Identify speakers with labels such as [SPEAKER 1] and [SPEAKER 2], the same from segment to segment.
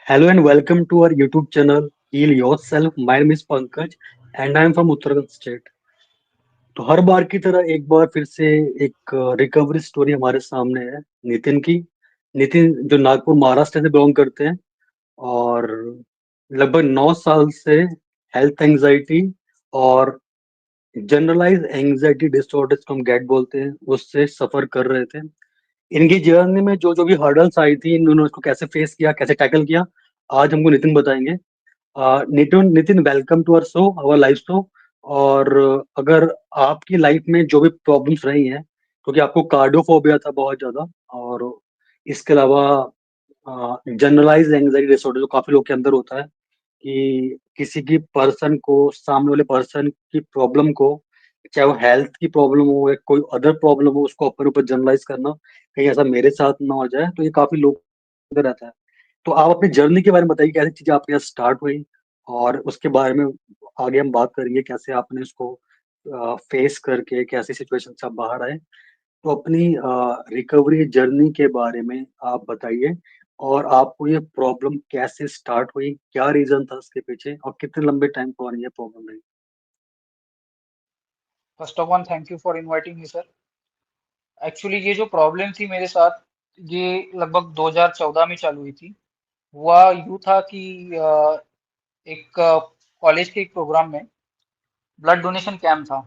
[SPEAKER 1] Hello and welcome to our YouTube channel Heal Yourself. My name is Pankaj and I am from Uttarakhand state. तो हर बार की तरह एक बार फिर से एक रिकवरी स्टोरी हमारे सामने है नितिन की। नितिन जो नागपुर महाराष्ट्र से बिलोंग करते हैं और लगभग 9 साल से हेल्थ एंजाइटी और जनरलाइज एंजाइटी डिसऑर्डर को हम गैट बोलते हैं उससे सफर कर रहे थे। इनकी जर्नी में जो जो भी हर्डल्स आई थी इन्होंने उसको कैसे फेस किया, कैसे टैकल किया, आज हमको नितिन बताएंगे। Nitin Nitin welcome to our show, our live show. और अगर आपकी लाइफ में जो भी प्रॉब्लम्स रही हैं, क्योंकि आपको कार्डियोफोबिया था बहुत ज्यादा, और इसके अलावा जनरलाइज एंजाइटी डिसऑर्डर जो काफी लोग के अंदर होता है कि किसी की पर्सन को, सामने वाले पर्सन की प्रॉब्लम को, चाहे वो हेल्थ की प्रॉब्लम हो या कोई अदर प्रॉब्लम हो, उसको अपने ऊपर जनरलाइज करना, कहीं ऐसा मेरे साथ ना हो जाए, तो ये काफी लोग अंदर रहता है। तो आप अपनी जर्नी के बारे में बताइए, कैसी चीजें आपके यहाँ स्टार्ट हुई और उसके बारे में आगे हम बात करेंगे, कैसे आपने इसको फेस करके कैसी सिचुएशन से आप बाहर आए। तो अपनी रिकवरी जर्नी के बारे में आप बताइए, और आपको ये प्रॉब्लम कैसे स्टार्ट हुई, क्या रीजन था उसके पीछे, और कितने लंबे टाइम पुरानी ये प्रॉब्लम रही।
[SPEAKER 2] First of all thank you for inviting me sir. Actually ये जो प्रॉब्लम थी मेरे साथ, ये लगभग 2014 में चालू हुई थी। हुआ यूँ था कि एक कॉलेज के एक प्रोग्राम में ब्लड डोनेशन कैंप था।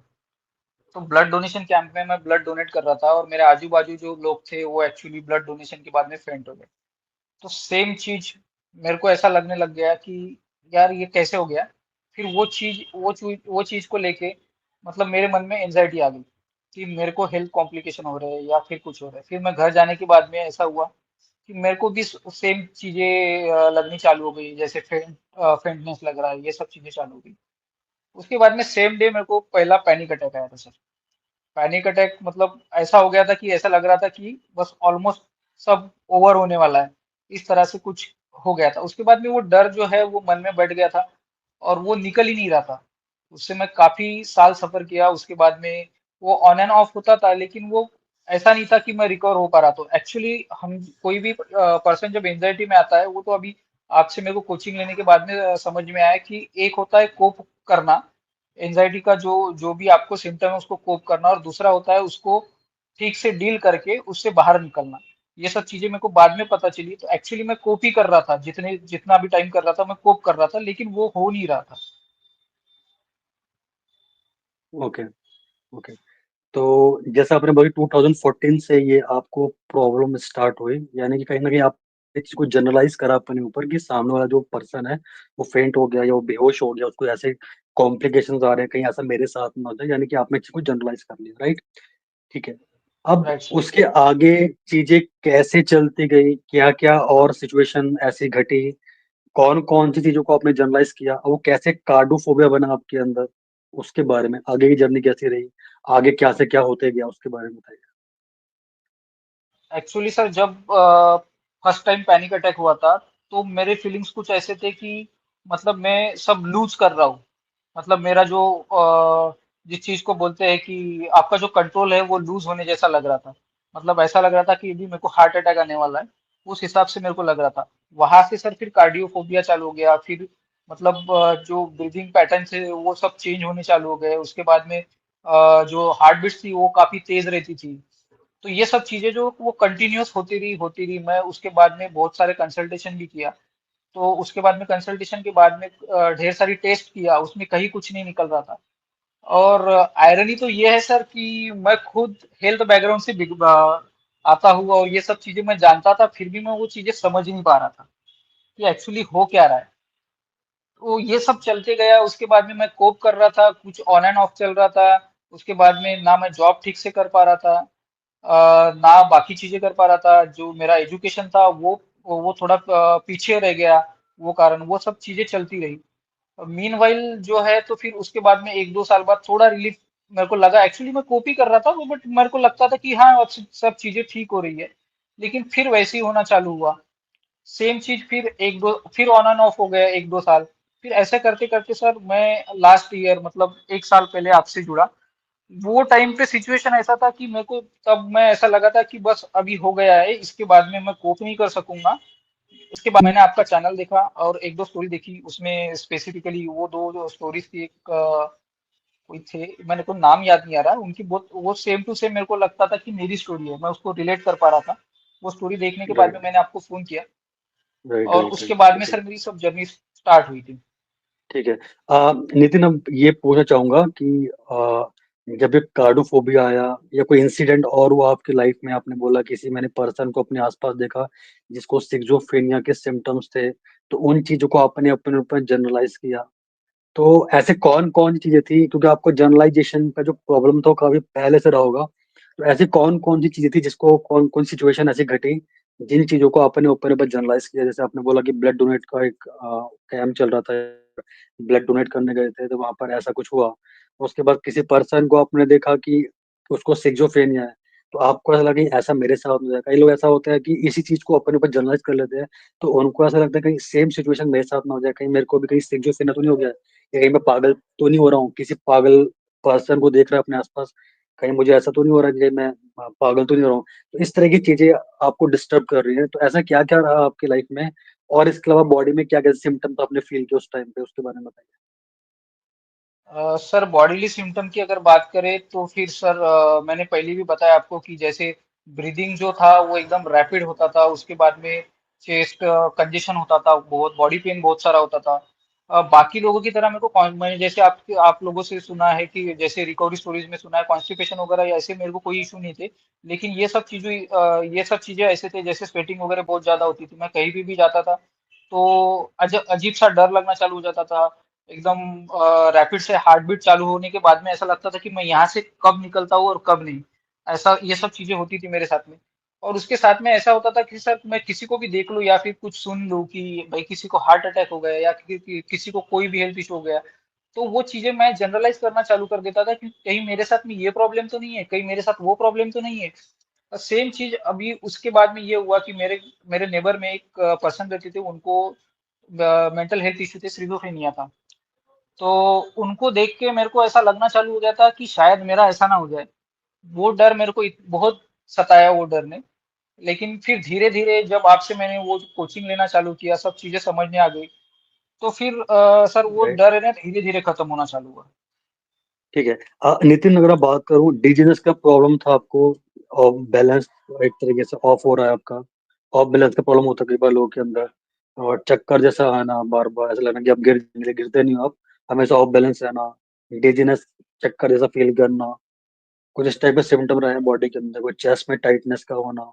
[SPEAKER 2] तो ब्लड डोनेशन कैंप में मैं ब्लड डोनेट कर रहा था और मेरे आजू बाजू जो लोग थे वो एक्चुअली ब्लड डोनेशन के बाद में फेंट हो गए। तो सेम चीज मेरे को ऐसा लगने लग गया कि यार ये कैसे हो गया। फिर वो चीज को लेके मतलब मेरे मन में एंजाइटी आ गई कि मेरे को हेल्थ कॉम्प्लिकेशन हो रहे हैं या फिर कुछ हो रहा है। फिर मैं घर जाने के बाद में ऐसा हुआ कि मेरे को भी सेम चीजें लगनी चालू हो गई, जैसे फेंटनेस लग रहा है, ये सब चीजें चालू हो गई। उसके बाद में सेम डे मेरे को पहला पैनिक अटैक आया था सर। पैनिक अटैक मतलब ऐसा हो गया था कि ऐसा लग रहा था कि बस ऑलमोस्ट सब ओवर होने वाला है, इस तरह से कुछ हो गया था। उसके बाद में वो डर जो है वो मन में बैठ गया था और वो निकल ही नहीं रहा था। उससे मैं काफी साल सफर किया। उसके बाद में वो ऑन एंड ऑफ होता था, लेकिन वो ऐसा नहीं था कि मैं रिकवर हो पा रहा। तो एक्चुअली हम कोई भी पर्सन जब एंजाइटी में आता है, वो तो अभी आपसे मेरे को कोचिंग लेने के बाद में समझ में आया कि एक होता है कोप करना, एंजाइटी का जो जो भी आपको सिम्टम है उसको कोप करना, और दूसरा होता है उसको ठीक से डील करके उससे बाहर निकलना। ये सब चीजें मेरे को बाद में पता चली। तो एक्चुअली मैं कोप ही कर रहा था, जितना भी टाइम कर रहा था मैं कोप कर रहा था, लेकिन वो हो नहीं रहा था।
[SPEAKER 1] ओके। ओके। तो जैसा आपने बोला 2014 से ये आपको प्रॉब्लम स्टार्ट हुई, यानी कि कहीं ना कहीं आप इस चीज को जनरलाइज करा अपने ऊपर कि सामने वाला जो पर्सन है वो फेंट हो गया या वो बेहोश हो गया, उसको ऐसे कॉम्प्लिकेशंस आ रहे हैं, कहीं ऐसा मेरे साथ ना हो जाए, यानी कि आपने इस चीज को जनरलाइज कर लिया, राइट। ठीक है। अब
[SPEAKER 2] राइट सर।
[SPEAKER 1] उसके आगे चीजें कैसे चलती गई, क्या क्या और सिचुएशन ऐसी घटी, कौन कौन सी चीजों को आपने जनरलाइज किया, और वो कैसे कार्डोफोबिया बना आपके अंदर, उसके बारे में आगे की जर्नी कैसी रही, आगे क्या से क्या होते गया, उसके बारे में बताइए।
[SPEAKER 2] एक्चुअली सर जब फर्स्ट टाइम पैनिक अटैक हुआ था, तो मेरे फीलिंग्स कुछ ऐसे थे कि मतलब मैं सब लूज कर रहा हूँ। मतलब मेरा जो जिस चीज को बोलते हैं कि आपका जो कंट्रोल है वो लूज होने जैसा लग रहा था। मतलब ऐसा लग रहा था कि अभी मेरे को हार्ट अटैक आने वाला है, उस हिसाब से मेरे को लग रहा था। वहां से सर फिर कार्डियोफोबिया चालू हो गया। फिर मतलब जो ब्रीदिंग पैटर्न थे वो सब चेंज होने चालू हो गए। उसके बाद में जो हार्ट बीट थी वो काफी तेज रहती थी। तो ये सब चीजें जो वो कंटिन्यूअस होती रही। मैं उसके बाद में बहुत सारे कंसल्टेशन भी किया। तो उसके बाद में कंसल्टेशन के बाद में ढेर सारी टेस्ट किया, उसमें कहीं कुछ नहीं निकल रहा था। और आयरनी तो ये है सर कि मैं खुद हेल्थ बैकग्राउंड से आता हुआ और ये सब चीजें मैं जानता था, फिर भी मैं वो चीजें समझ नहीं पा रहा था कि एक्चुअली हो क्या रहा है। तो ये सब चलते गया। उसके बाद में मैं कोप कर रहा था, कुछ ऑन एंड ऑफ चल रहा था। उसके बाद में ना मैं जॉब ठीक से कर पा रहा था, ना बाकी चीजें कर पा रहा था। जो मेरा एजुकेशन था वो थोड़ा पीछे रह गया। वो कारण वो सब चीजें चलती रही। मीनवाइल जो है, तो फिर उसके बाद में 1-2 साल बाद थोड़ा रिलीफ मेरे को लगा। एक्चुअली मैं कॉपी कर रहा था वो, बट मेरे को लगता था कि हाँ अब सब चीजें ठीक हो रही है। लेकिन फिर वैसे ही होना चालू हुआ। सेम चीज फिर एक दो फिर ऑन एंड ऑफ हो गया 1-2 साल। फिर ऐसे करते करते सर मैं लास्ट ईयर मतलब 1 साल पहले आपसे जुड़ा। वो टाइम पे सिचुएशन ऐसा था कि मेरे को तब मैं ऐसा लगा था कि बस अभी हो गया है, इसके बाद में मैं कोप नहीं कर सकूंगा। उसके बाद मैंने आपका चैनल देखा और एक दो स्टोरी देखी, उसमें स्पेसिफिकली वो दो जो स्टोरीज थी, एक कोई थे, मैंने को नाम याद नहीं आ रहा उनकी, बहुत वो सेम टू सेम मेरे को लगता था कि मेरी स्टोरी है, मैं उसको रिलेट कर पा रहा था। वो स्टोरी देखने के बाद में
[SPEAKER 1] राइट,
[SPEAKER 2] मैंने आपको फोन किया,
[SPEAKER 1] राइट,
[SPEAKER 2] और
[SPEAKER 1] राइट,
[SPEAKER 2] उसके
[SPEAKER 1] राइट।
[SPEAKER 2] बाद में
[SPEAKER 1] ठीक है,
[SPEAKER 2] सर मेरी सब जर्नी स्टार्ट हुई थी।
[SPEAKER 1] ठीक है। नितिन, अब ये पूछना चाहूंगा कि जब ये कार्डोफोबिया आया या कोई इंसिडेंट और हुआ आपकी लाइफ में, आपने बोला किसी मैंने पर्सन को अपने आसपास देखा जिसको सिक्सोफ्रेनिया के सिम्टम्स थे, तो उन चीजों को आपने अपने ऊपर जनरलाइज किया। तो ऐसे कौन कौन सी चीजें थी, क्योंकि आपको जनरलाइजेशन का जो प्रॉब्लम था वो काफी पहले से रहा होगा, तो ऐसी कौन कौन सी चीजें थी जिसको कौन कौन सिचुएशन ऐसी घटी जिन चीजों को आपने ऊपर ऊपर जनरलाइज किया? जैसे आपने बोला कि ब्लड डोनेट का एक कैंप चल रहा था, ब्लड डोनेट करने गए थे तो वहां पर ऐसा कुछ हुआ। उसके बाद किसी पर्सन को आपने देखा कि उसको सिक्सोफ्रेनिया है, तो आपको ऐसा लगा कि ऐसा मेरे साथ हो जाए। कई लोग ऐसा होता है कि इसी चीज को अपने ऊपर जनरलाइज कर लेते हैं, तो उनको ऐसा लगता है कहीं सेम सिचुएशन मेरे साथ ना हो जाए, कहीं मेरे को भी कहीं सिक्सोफ्रेनिया तो नहीं हो गया है, या कहीं मैं पागल तो नहीं हो रहा हूँ, किसी पागल पर्सन को देख रहा है अपने आसपास, कहीं मुझे ऐसा तो नहीं हो रहा कि मैं पागल तो नहीं हो रहा हूँ। तो इस तरह की चीजें आपको डिस्टर्ब कर रही है, तो ऐसा क्या क्या रहा आपकी लाइफ में, और इसके अलावा बॉडी में क्या क्या सिम्टम आपने फील किया उस टाइम पे, उसके बारे में बताइए।
[SPEAKER 2] सर बॉडीली सिम्टम की अगर बात करें तो फिर सर मैंने पहले भी बताया आपको कि जैसे ब्रीदिंग जो था वो एकदम रैपिड होता था, उसके बाद में चेस्ट कंजेशन होता था, बहुत बॉडी पेन बहुत सारा होता था। बाकी लोगों की तरह मेरे को मैंने जैसे आप लोगों से सुना है कि जैसे रिकवरी स्टोरीज में सुना है कॉन्स्टिपेशन वगैरह, या ऐसे मेरे को कोई इशू नहीं थे। लेकिन ये सब चीजें ऐसे थे, जैसे स्वेटिंग वगैरह बहुत ज्यादा होती थी, मैं कहीं भी जाता था तो अजीब सा डर लगना चालू हो जाता था। एकदम रैपिड से हार्ट बीट चालू होने के बाद में ऐसा लगता था कि मैं यहाँ से कब निकलता हूँ और कब नहीं। ऐसा ये सब चीजें होती थी मेरे साथ में। और उसके साथ में ऐसा होता था कि सर मैं किसी को भी देख लूं या फिर कुछ सुन लूं कि भाई किसी को हार्ट अटैक हो गया या किसी को कोई भी हेल्थ इशू हो गया, तो वो चीजें मैं जनरलाइज करना चालू कर देता था कि कहीं मेरे साथ में ये प्रॉब्लम तो नहीं है, कहीं मेरे साथ वो प्रॉब्लम तो नहीं है। सेम चीज अभी उसके बाद में ये हुआ कि मेरे मेरे नेबर में एक पर्सन रहते थे, उनको मेंटल हेल्थ इशू थे, स्किज़ोफ्रेनिया था। तो उनको देख के मेरे को ऐसा लगना चालू हो गया था कि शायद मेरा ऐसा ना हो जाए। वो डर मेरे को बहुत सताया, वो डर ने। लेकिन फिर धीरे धीरे जब आपसे मैंने वो कोचिंग लेना चालू किया, सब चीजें समझ में आ गई, तो फिर सर वो
[SPEAKER 1] राइट,
[SPEAKER 2] डर है ना धीरे धीरे खत्म होना चालू हुआ।
[SPEAKER 1] ठीक है। नितिन, अगर आप बात करूं, डिजीनेस का प्रॉब्लम था आपको, और बैलेंस एक तरीके से ऑफ हो रहा है आपका, ऑफ बैलेंस का प्रॉब्लम होता है कई बार लोगों के अंदर, और चक्कर जैसा आना, बार बार ऐसा लगना कि आप गिरते नहीं हो आप, हमेशा ऑफ बैलेंस रहना, डिजीनेस, चक्कर जैसा फील करना, कुछ इस टाइप के सिम्टम रहे हैं बॉडी के अंदर, कोई चेस्ट में टाइटनेस का होना,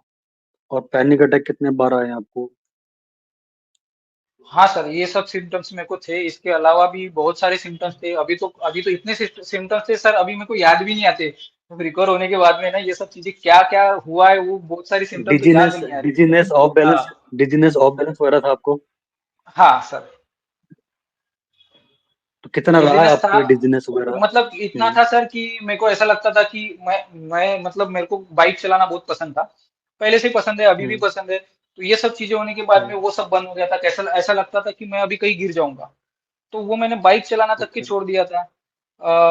[SPEAKER 1] और पैनिक अटैक कितने बार आए हैं आपको?
[SPEAKER 2] हाँ सर, ये सब सिम्टम्स मेरे को थे, इसके अलावा भी बहुत सारे सिम्टम्स थे। अभी तो इतने सिम्टम्स थे सर, अभी मेरे को याद भी नहीं आते। रिकवर होने के बाद में ना ये सब चीजें क्या क्या हुआ है, वो बहुत सारी सिम्टम्स तो याद
[SPEAKER 1] डिजीनेस
[SPEAKER 2] नहीं आ रही।
[SPEAKER 1] डिजीनेस ऑफ बैलेंस,
[SPEAKER 2] हाँ।
[SPEAKER 1] डिजीनेस ऑफ बैलेंस वगैरह था आपको?
[SPEAKER 2] हाँ सर।
[SPEAKER 1] तो कितना रहा है
[SPEAKER 2] डिजीनेस था,
[SPEAKER 1] आपको डिजीनेस वगैरह?
[SPEAKER 2] मतलब इतना
[SPEAKER 1] हम्म,
[SPEAKER 2] था सर कि मेरे को ऐसा लगता था कि मैं मतलब मेरे को बाइक चलाना बहुत पसंद था, पहले से ही पसंद है, अभी भी
[SPEAKER 1] हम्म,
[SPEAKER 2] पसंद है। तो ये सब चीजें होने के बाद में
[SPEAKER 1] हम्म,
[SPEAKER 2] वो सब बंद हो गया था, कैसा ऐसा लगता था कि मैं अभी कहीं गिर जाऊंगा। तो वो मैंने बाइक चलाना तक के
[SPEAKER 1] ओके।
[SPEAKER 2] छोड़ दिया था।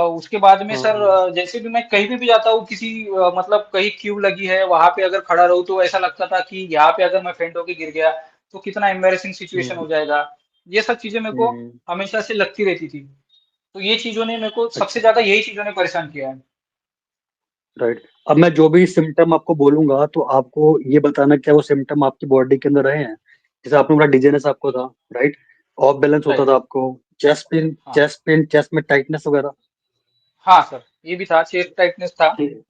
[SPEAKER 2] उसके बाद में
[SPEAKER 1] हाँ,
[SPEAKER 2] सर
[SPEAKER 1] हाँ,
[SPEAKER 2] जैसे भी मैं कहीं भी जाता हूँ, किसी मतलब कहीं क्यू लगी है वहां पे अगर खड़ा रहूँ, तो ऐसा लगता था कि यहाँ पे अगर मैं फेंट होके गिर गया तो कितना एम्बेरसिंग सिचुएशन
[SPEAKER 1] हम्म,
[SPEAKER 2] हो जाएगा। ये सब चीजें मेरे को
[SPEAKER 1] हम्म,
[SPEAKER 2] हमेशा से लगती रहती थी। तो ये चीजों ने मेरे को सबसे
[SPEAKER 1] अच्छा,
[SPEAKER 2] ज्यादा यही चीजों ने परेशान किया है।
[SPEAKER 1] राइट। अब मैं जो भी सिम्टम आपको बोलूंगा तो आपको ये बताना क्या वो सिम्टम आपकी बॉडी के अंदर रहे हैं। जैसे आपने बोला डिजीनेस आपको था, राइट, ऑफ बैलेंस होता
[SPEAKER 2] राइट।
[SPEAKER 1] था आपको,
[SPEAKER 2] हाँ।
[SPEAKER 1] चेस्ट चेस्ट में टाइटनेस वगैरह?
[SPEAKER 2] हाँ सर, ये भी था, चेस्ट टाइटनेस था।
[SPEAKER 1] ठीक,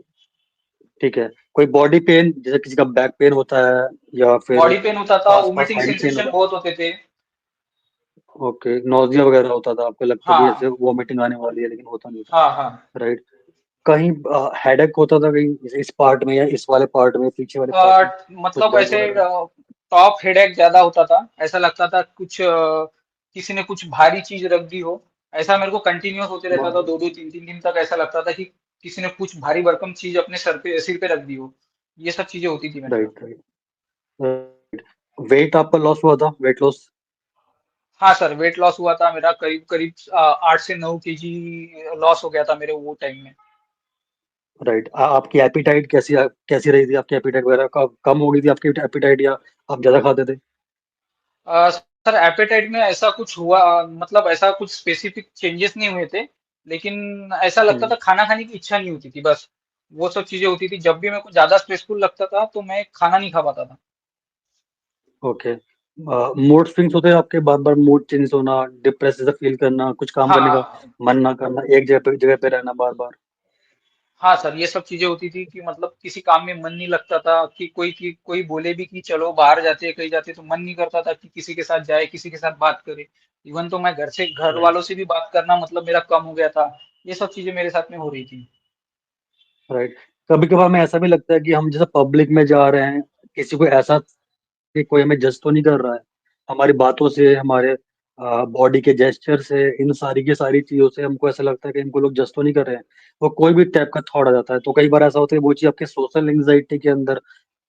[SPEAKER 1] ठीक है। कोई बॉडी पेन, जैसे किसी का बैक पेन होता है, या फिर
[SPEAKER 2] बॉडी पेन होता था,
[SPEAKER 1] आस पास
[SPEAKER 2] वोमिटिंग
[SPEAKER 1] हैंड पेन
[SPEAKER 2] सेंसेशन
[SPEAKER 1] होता?
[SPEAKER 2] बहुत होते थे।
[SPEAKER 1] ओके, नोजिया वगैरह होता था, आपको लगता भी
[SPEAKER 2] हाँ।
[SPEAKER 1] ऐसे वॉमिटिंग आने वाली है लेकिन होता नहीं
[SPEAKER 2] हाँ। हाँ।
[SPEAKER 1] था, राइट? कहीं हेडेक होता था कहीं, जैसे इस पार्ट में या इस वाले पार्ट में, पीछे वाले पार्ट में कुछ
[SPEAKER 2] मतलब
[SPEAKER 1] दर्द
[SPEAKER 2] ऐसे
[SPEAKER 1] वगैरह?
[SPEAKER 2] टॉप हेडेक ज्यादा होता था, ऐसा लगता था कुछ किसी ने कुछ भारी चीज रख दी हो। ऐसा मेरे को कंटिन्यूअस होते रहता था, दो दो तीन तीन दिन तक ऐसा लगता था कि किसी ने कुछ भारी भरकम चीज अपने सिर पे रख दी हो। ये सब चीजें होती थी मेरे साथ।
[SPEAKER 1] Right, right. वेट आपका लॉस हुआ था, वेट लॉस?
[SPEAKER 2] हाँ सर, वेट लॉस हुआ था मेरा, करीब करीब 8 से 9 केजी लॉस हो गया था मेरे वो टाइम में।
[SPEAKER 1] राइट। आपकी एपिटाइट कैसी रही थी? आपकी एपिटाइट वगैरह कम हो गई थी आपकी एपिटाइट, या आप ज्यादा खाते थे?
[SPEAKER 2] सर एपेटाइट में ऐसा कुछ हुआ, मतलब ऐसा कुछ स्पेसिफिक चेंजेस नहीं हुए थे, लेकिन ऐसा लगता था
[SPEAKER 1] हम्म।
[SPEAKER 2] खाना खाने की इच्छा नहीं होती थी बस। वो सब चीजें होती थी, जब भी मेरे को ज्यादा स्ट्रेसफुल लगता था तो मैं खाना नहीं खा पाता था।
[SPEAKER 1] ओके। मूड स्विंग्स होते हैं आपके, बार बार मूड चेंज होना, डिप्रेस जैसा फील करना, कुछ काम करने का
[SPEAKER 2] हाँ
[SPEAKER 1] मन ना करना, एक जगह पे रहना बार बार।
[SPEAKER 2] हाँ सर, ये सब चीजें होती थी कि मतलब किसी काम में मन नहीं लगता था, कि कोई बोले भी कि चलो बाहर जाते हैं कहीं जाते हैं, तो मन नहीं करता था कि किसी के साथ जाए, किसी के साथ बात करे। इवन तो मैं घर
[SPEAKER 1] राइट।
[SPEAKER 2] वालों से भी बात करना मतलब मेरा कम हो गया था। ये सब चीजें मेरे साथ में हो रही थी।
[SPEAKER 1] राइट। कभी कभार हमें ऐसा भी लगता है कि हम जैसे पब्लिक में जा रहे हैं, किसी को ऐसा कि कोई हमें जज तो नहीं कर रहा है, हमारी बातों से, हमारे बॉडी के जेस्चर से, इन सारी की सारी चीजों से हमको ऐसा लगता है कि हमको लोग जज तो नहीं कर रहे हैं। वो कोई भी टाइप का थॉट आ जाता है, तो कई बार ऐसा होता है वो चीज आपके सोशल एंग्जाइटी के अंदर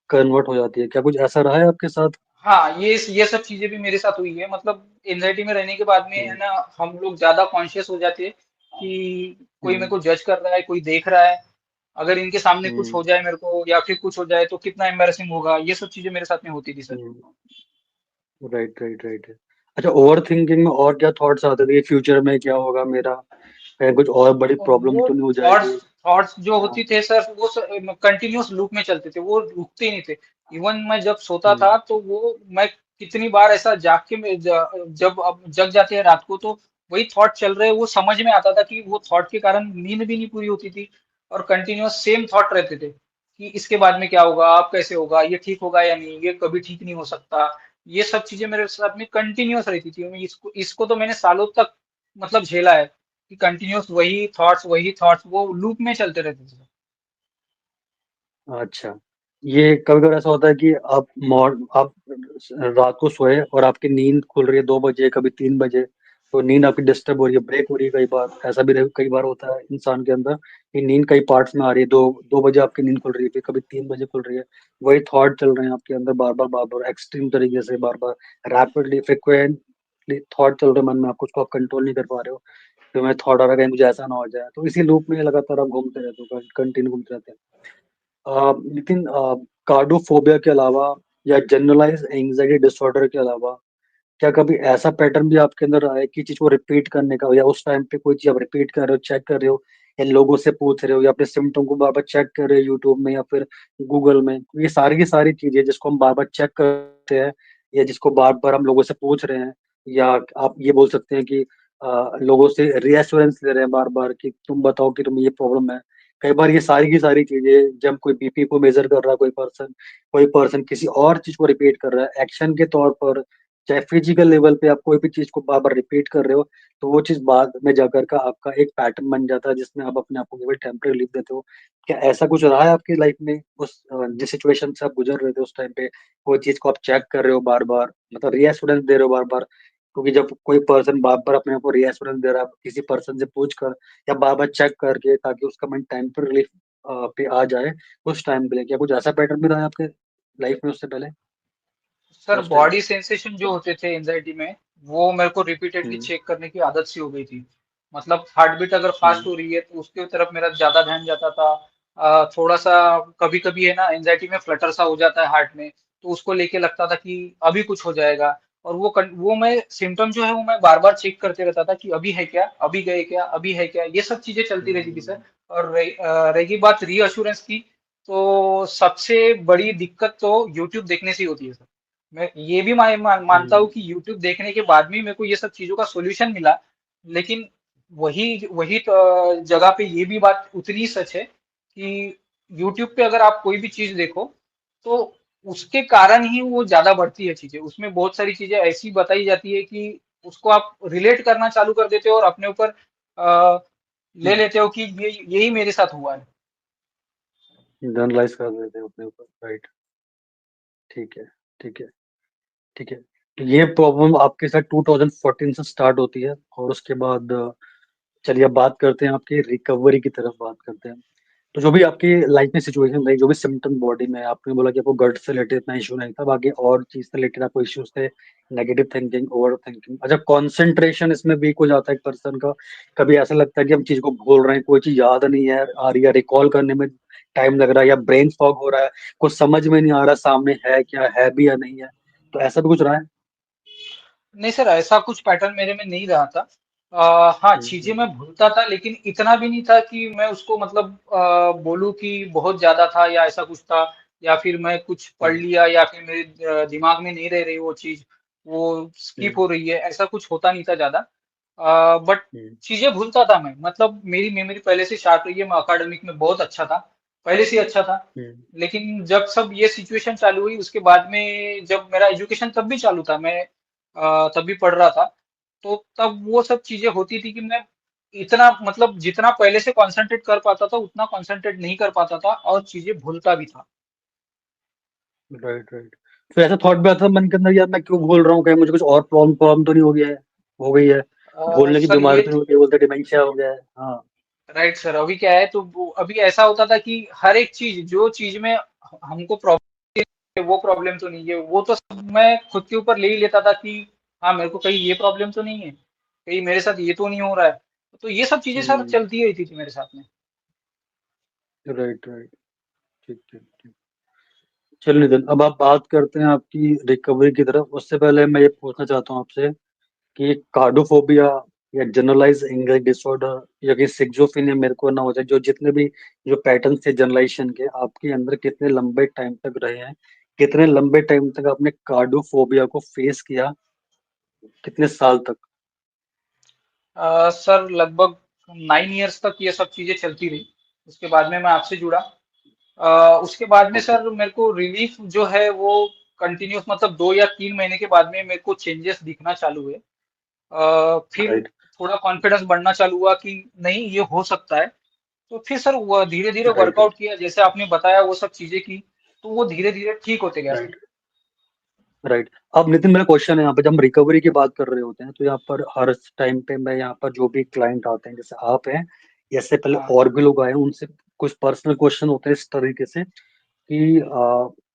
[SPEAKER 1] कन्वर्ट हो जाती है। क्या कुछ ऐसा रहा है आपके साथ?
[SPEAKER 2] हाँ, ये सब चीजें भी मेरे साथ हुई है। मतलब एंजाइटी में रहने के बाद में है
[SPEAKER 1] हम्म।
[SPEAKER 2] ना, हम लोग ज्यादा कॉन्शियस हो जाते हैं कि कोई मेरे
[SPEAKER 1] हम्म।
[SPEAKER 2] को जज कर रहा है, कोई देख रहा है। अगर इनके सामने कुछ
[SPEAKER 1] हम्म।
[SPEAKER 2] हो जाए मेरे को, या फिर कुछ हो जाए तो कितना एम्बैरेसिंग होगा। ये सब चीजें मेरे साथ में होती थी sir.
[SPEAKER 1] Hmm. Right, right, right. अच्छा, ओवर थिंकिंग में और क्या थॉट्स आते थे? फ्यूचर में क्या होगा मेरा, कहीं कुछ और बड़ी प्रॉब्लम
[SPEAKER 2] वो
[SPEAKER 1] तो नहीं हो
[SPEAKER 2] थॉट्स
[SPEAKER 1] जाएगी?
[SPEAKER 2] थॉट्स जो
[SPEAKER 1] हाँ।
[SPEAKER 2] होती थे सर, वो कंटिन्यूअस लूप में चलते थे, वो रुकते ही नहीं थे। इवन मैं जब सोता
[SPEAKER 1] हम्म।
[SPEAKER 2] था तो वो मैं कितनी बार ऐसा जाग के जब अब जग जाते हैं रात को, तो वही थॉट चल रहे हैं। वो समझ में आता था कि वो थॉट के कारण नींद भी नहीं पूरी होती थी, और कंटिन्यूअस सेम थॉट रहते थे कि इसके बाद में क्या होगा, अब कैसे होगा, ये ठीक होगा या नहीं, ये कभी ठीक नहीं हो सकता। ये सब चीजें मेरे साथ में कंटिन्यूअस रहती थी। इसको इसको तो मैंने सालों तक मतलब झेला है कि कंटिन्यूअस वही थॉट्स वो लूप में चलते रहते थे।
[SPEAKER 1] अच्छा। ये कभी कभी ऐसा होता है कि आप रात को सोए और आपकी नींद खुल रही है 2 बजे, कभी 3 बजे, तो नींद आपकी डिस्टर्ब हो रही है, ब्रेक हो रही है। कई बार ऐसा भी कई बार होता है इंसान के अंदर कि नींद कई पार्ट्स में आ रही है, 2 2 बजे आपकी नींद खुल रही है, फिर कभी 3 बजे खुल रही है। वही थॉट चल रहे हैं आपके अंदर बार बार एक्सट्रीम तरीके से, बार बार रैपिडली फ्रिक्वेंटली थॉट चल रहे हैं मन में, आपको उसको आप कंट्रोल नहीं कर पा रहे हो। फिर मैं थॉट आ रहा है कहीं मुझे ऐसा ना हो जाए, तो इसी लूप में लगातार आप घूमते रहते हो, कंटिन्यू घूमते रहते हैं। लेकिन कार्डोफोबिया के अलावा या जनरलाइज एंजाइटी डिसऑर्डर के अलावा, क्या कभी ऐसा पैटर्न भी आपके अंदर आया है कि चीज को रिपीट करने का, या उस टाइम पे कोई चीज आप रिपीट कर रहे हो, चेक कर रहे हो, या लोगों से पूछ रहे हो, या अपने सिम्टम को बार बार चेक कर रहे हो यूट्यूब में या फिर गूगल में? ये सारी की सारी चीजें जिसको हम बार बार चेक करते हैं, या जिसको बार बार हम लोगों से पूछ रहे हैं, या आप ये बोल सकते हैं कि लोगों से रीएश्योरेंस ले रहे हैं बार बार कि तुम बताओ कि तुम्हें ये प्रॉब्लम है। कई बार ये सारी की सारी चीजें, जब कोई बीपी को मेजर कर रहा है, कोई पर्सन किसी और चीज को रिपीट कर रहा है एक्शन के तौर पर, चाहे फिजिकल लेवल पे आप कोई भी चीज को बार बार रिपीट कर रहे हो, तो वो चीज बाद में जाकर का आपका एक पैटर्न बन जाता है जिसमें आप अपने आप को केवल टेम्परेरी रिलीफ देते हो। क्या ऐसा कुछ रहा है आपकी लाइफ में, जिस सिचुएशन से आप गुजर रहे थे उस टाइम पे, कोई चीज को आप चेक कर रहे हो बार बार, मतलब रीएश्योरेंस दे रहे हो बार बार? क्योंकि जब कोई पर्सन बार बार अपने आप को रीएश्योरेंस दे रहा है किसी पर्सन से पूछ कर या बार बार चेक करके, ताकि उसका मन टेम्परेरी रिलीफ पे आ जाए उस टाइम के लिए, क्या कुछ ऐसा पैटर्न भी रहा है आपके लाइफ में उससे पहले या
[SPEAKER 2] सर
[SPEAKER 1] उस टाइम पे?
[SPEAKER 2] बॉडी सेंसेशन जो होते थे एंजाइटी में, वो मेरे को रिपीटेडली
[SPEAKER 1] हम्म।
[SPEAKER 2] चेक करने की आदत सी हो गई थी। मतलब हार्ट बीट अगर फास्ट
[SPEAKER 1] हम्म।
[SPEAKER 2] हो रही है तो उसके तरफ मेरा ज्यादा ध्यान जाता था। थोड़ा सा कभी कभी है ना एंजाइटी में फ्लटर सा हो जाता है हार्ट में, तो उसको लेके लगता था कि अभी कुछ हो जाएगा। और वो मैं सिम्टम जो है वो मैं बार बार चेक करते रहता था कि अभी है क्या, अभी गए क्या, अभी है क्या। ये सब चीजें चलती रहती थी सर।
[SPEAKER 1] हम्म।
[SPEAKER 2] और रही बात रीअश्योरेंस की, तो सबसे बड़ी दिक्कत तो यूट्यूब देखने से ही होती है सर। मैं ये भी मानता हूँ
[SPEAKER 1] हम्म।
[SPEAKER 2] कि यूट्यूब देखने के बाद भी मेरे को ये सब चीजों का सॉल्यूशन मिला। लेकिन वही वही जगह पे ये भी बात उतनी ही सच है कि यूट्यूब पे अगर आप कोई भी चीज देखो, तो उसके कारण ही वो ज्यादा बढ़ती है चीजें। उसमें बहुत सारी चीजें ऐसी बताई जाती है कि उसको आप रिलेट करना चालू कर देते हो और अपने ऊपर अ, ले लेते हो कि ये यही मेरे साथ हुआ है।
[SPEAKER 1] जनरलाइज कर देते हैं अपने ऊपर, राइट। ठीक है, ठीक है, ठीक है। तो ये प्रॉब्लम आपके साथ 2014 से स्टार्ट होती है, और उसके बाद चलिए अब बात करते हैं आपकी रिकवरी की तरफ बात करते हैं। तो जो भी आपकी लाइफ में सिचुएशन रही, जो भी सिम्टम बॉडी में, आपने बोला कि आपको गट से रिलेटेड इतना इशू नहीं था, बाकी और चीज से रिलेटेड आपको इश्यूज थे, नेगेटिव थिंकिंग, ओवर थिंकिंग। अच्छा, कंसंट्रेशन इसमें वीक हो जाता है एक पर्सन का? कभी ऐसा लगता है कि हम चीज को भूल रहे हैं, कोई चीज याद नहीं है आ रही है, रिकॉल करने में टाइम लग रहा है, या ब्रेन फॉग हो रहा है, कुछ समझ में नहीं आ रहा सामने है क्या, है भी या नहीं है? तो ऐसा भी कुछ रहा है?
[SPEAKER 2] नहीं सर, ऐसा कुछ पैटर्न मेरे में नहीं रहा था। हाँ, चीजें
[SPEAKER 1] हम्म,
[SPEAKER 2] मैं भूलता था, लेकिन इतना भी नहीं था कि मैं उसको मतलब बोलूँ कि बहुत ज्यादा था या ऐसा कुछ था, या फिर मैं कुछ पढ़
[SPEAKER 1] हम्म,
[SPEAKER 2] लिया या फिर मेरे दिमाग में नहीं रह रही वो चीज, वो स्किप
[SPEAKER 1] हम्म,
[SPEAKER 2] हो रही है, ऐसा कुछ होता नहीं था ज्यादा। बट
[SPEAKER 1] हम्म,
[SPEAKER 2] चीजें भूलता था मैं, मतलब मेरी मेमोरी पहले से शार्प रही है, मैं अकाडमिक में बहुत अच्छा था, पहले से ही अच्छा था।
[SPEAKER 1] हम्म,
[SPEAKER 2] लेकिन जब सब ये सिचुएशन चालू हुई उसके बाद में, जब मेरा एजुकेशन तब भी चालू था, मैं तब भी पढ़ रहा था, तो तब वो सब चीजें होती थी कि मैं इतना मतलब जितना पहले से कंसंट्रेट कर पाता था उतना कंसंट्रेट नहीं कर पाता था और चीजें भूलता भी था।
[SPEAKER 1] Right, right. फिर ऐसा थॉट भी आता है मन के अंदर, यार मैं क्यों भूल रहा हूँ, कहीं मुझे कुछ और प्रॉब्लम प्रॉब्लम तो नहीं हो गया है, हो गई है, भूलने की
[SPEAKER 2] सर
[SPEAKER 1] बीमारी
[SPEAKER 2] ये
[SPEAKER 1] तो नहीं हो गई, बोलते डिमेंशिया हो गया है। हाँ।
[SPEAKER 2] राइट सर, अभी क्या है तो अभी ऐसा होता था कि हर एक चीज, जो चीज में हमको प्रॉब्लम है वो प्रॉब्लम तो नहीं है, वो तो सब मैं खुद के ऊपर ले ही लेता था कि हाँ मेरे को कहीं ये प्रॉब्लम तो नहीं है, कहीं मेरे साथ ये तो नहीं हो रहा है। तो ये सब चीजें सर
[SPEAKER 1] हम्म।
[SPEAKER 2] चलती रहती थी मेरे साथ में।
[SPEAKER 1] Right, right. ठीक, ठीक, ठीक। चलिए नितिन, अब आप बात करते हैं आपकी रिकवरी की तरफ। उससे पहले मैं ये पूछना चाहता हूँ आपसे कि कार्डोफोबिया या जनरलाइज एंग्जाइटी डिसऑर्डर या कि सिक्सोफिनिया मेरे को ना हो जाए, जो जितने भी जो पैटर्न थे जनरलाइजेशन के आपके अंदर, कितने लंबे टाइम तक रहे हैं, कितने लंबे टाइम तक आपने कार्डोफोबिया को फेस किया, कितने साल तक?
[SPEAKER 2] सर लगभग 9 इयर्स तक ये सब चीजें चलती रही, उसके बाद में मैं आपसे जुड़ा। उसके बाद में
[SPEAKER 1] ओके।
[SPEAKER 2] सर मेरे को रिलीफ जो है वो कंटिन्यूस, मतलब 2 या 3 महीने के बाद में मेरे को चेंजेस दिखना चालू हुए। फिर
[SPEAKER 1] राइट,
[SPEAKER 2] थोड़ा कॉन्फिडेंस बढ़ना चालू हुआ कि नहीं ये हो सकता है। तो फिर सर वो धीरे धीरे
[SPEAKER 1] राइट,
[SPEAKER 2] वर्कआउट किया, जैसे आपने बताया वो सब चीजें की, तो वो धीरे धीरे ठीक होते गया सर।
[SPEAKER 1] Right, right. अब नितिन, मेरा क्वेश्चन है यहाँ पर, जब हम रिकवरी की बात कर रहे होते हैं तो यहाँ पर हर टाइम पे मैं यहाँ पर जो भी क्लाइंट आते हैं, जैसे आप हैं या इससे पहले
[SPEAKER 2] हाँ।
[SPEAKER 1] और भी लोग आए हैं, उनसे कुछ पर्सनल क्वेश्चन होते हैं इस तरीके से कि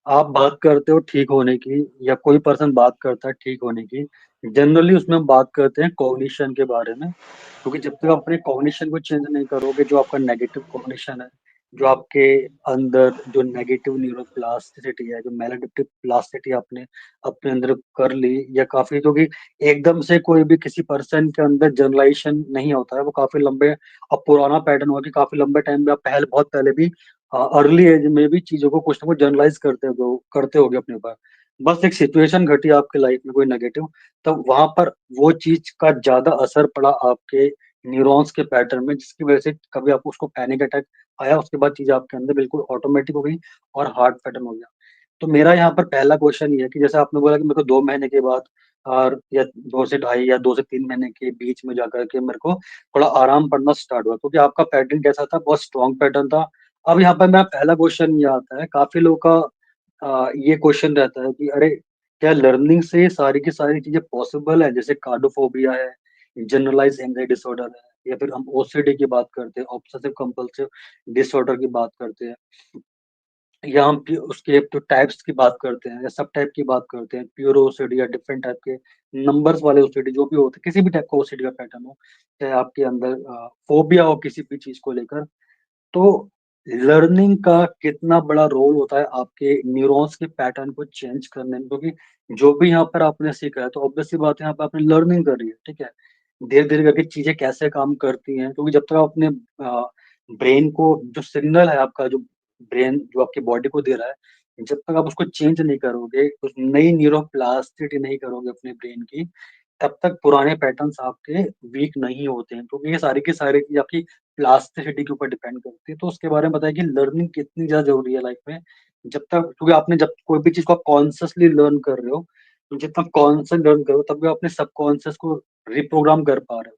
[SPEAKER 1] आप बात करते हो ठीक होने की, या कोई पर्सन बात करता है ठीक होने की, जनरली उसमें हम बात करते हैं कॉग्निशन के बारे में। क्योंकि जब तक आप अपने कॉग्निशन को चेंज नहीं करोगे, जो आपका नेगेटिव कॉग्निशन है, जो आपके अंदर जो नेगेटिव न्यूरोप्लास्टिसिटी है, जो मैलेडिक्टिव प्लास्टिसिटी आपने अपने अंदर कर ली, या काफी, क्योंकि एकदम से कोई भी किसी पर्सन के अंदर जनरलाइजेशन नहीं होता है, वो काफी लंबे, अब पुराना पैटर्न हुआ कि काफी लंबे टाइम में आप पहले, बहुत पहले भी अर्ली एज में भी चीजों को कुछ ना कुछ जनरलाइज करते होगे अपने ऊपर। बस एक सिचुएशन घटी आपके लाइफ में कोई नेगेटिव, तब वहां पर वो चीज का ज्यादा असर पड़ा आपके न्यूरॉन्स के पैटर्न में, जिसकी वजह से कभी आपको उसको पैनिक अटैक आया, उसके बाद चीजें आपके अंदर बिल्कुल ऑटोमेटिक हो गई और हार्ट पैटर्न हो गया। तो मेरा यहाँ पर पहला क्वेश्चन ये है कि जैसे आपने बोला कि मेरे को 2 महीने के बाद, और या 2 से ढाई या 2 से 3 महीने के बीच में जाकर के मेरे को थोड़ा आराम पड़ना स्टार्ट हुआ, क्योंकि आपका पैटर्न कैसा था, बहुत स्ट्रॉन्ग पैटर्न था। अब यहाँ पर मेरा पहला क्वेश्चन ये आता है, काफी लोगों का ये क्वेश्चन रहता है कि अरे, क्या लर्निंग से सारी की सारी चीजें पॉसिबल है, जैसे कार्डोफोबिया है, जनरलाइज एंजाइटी डिसऑर्डर है, या फिर हम ओसीडी की बात करते हैं, ऑब्सेसिव कंपल्सिव डिसऑर्डर की बात करते हैं, या हम उसके तो टाइप्स की बात करते हैं, या सब टाइप की बात करते हैं, प्योर ओसीडी या डिफरेंट टाइप के नंबर्स वाले ओसीडी, जो भी होते हैं, किसी भी टाइप का ओसीडी का पैटर्न हो, चाहे आपके अंदर फोबिया हो किसी भी चीज को लेकर, तो लर्निंग का कितना बड़ा रोल होता है आपके न्यूरॉन्स के पैटर्न को चेंज करने में? क्योंकि जो भी यहाँ पर आपने सीखा है, तो ऑब्वियसली बात है, यहाँ पर आपने लर्निंग कर रही है, ठीक है, धीरे धीरे करके चीजें कैसे काम करती हैं, क्योंकि जब तक आप अपने ब्रेन को, जो सिग्नल है आपका, जो ब्रेन जो आपकी बॉडी को दे रहा है, जब तक आप उसको चेंज नहीं करोगे, उस नई न्यूरोप्लास्टिसिटी नहीं करोगे अपने ब्रेन की, तब तक पुराने पैटर्न्स आपके वीक नहीं होते हैं, क्योंकि ये सारी की सारी चीज आपकी प्लास्टिसिटी के ऊपर डिपेंड करती है। तो उसके बारे में बताया कि लर्निंग कितनी ज्यादा जरूरी है लाइफ में, जब तक, क्योंकि आपने जब कोई भी चीज को आप कॉन्शियसली लर्न कर रहे हो, तो जितना कॉन्शियस लर्न करो, तब भी आप अपने सबकॉन्शियस को रिप्रोग्राम कर पा रहे हो।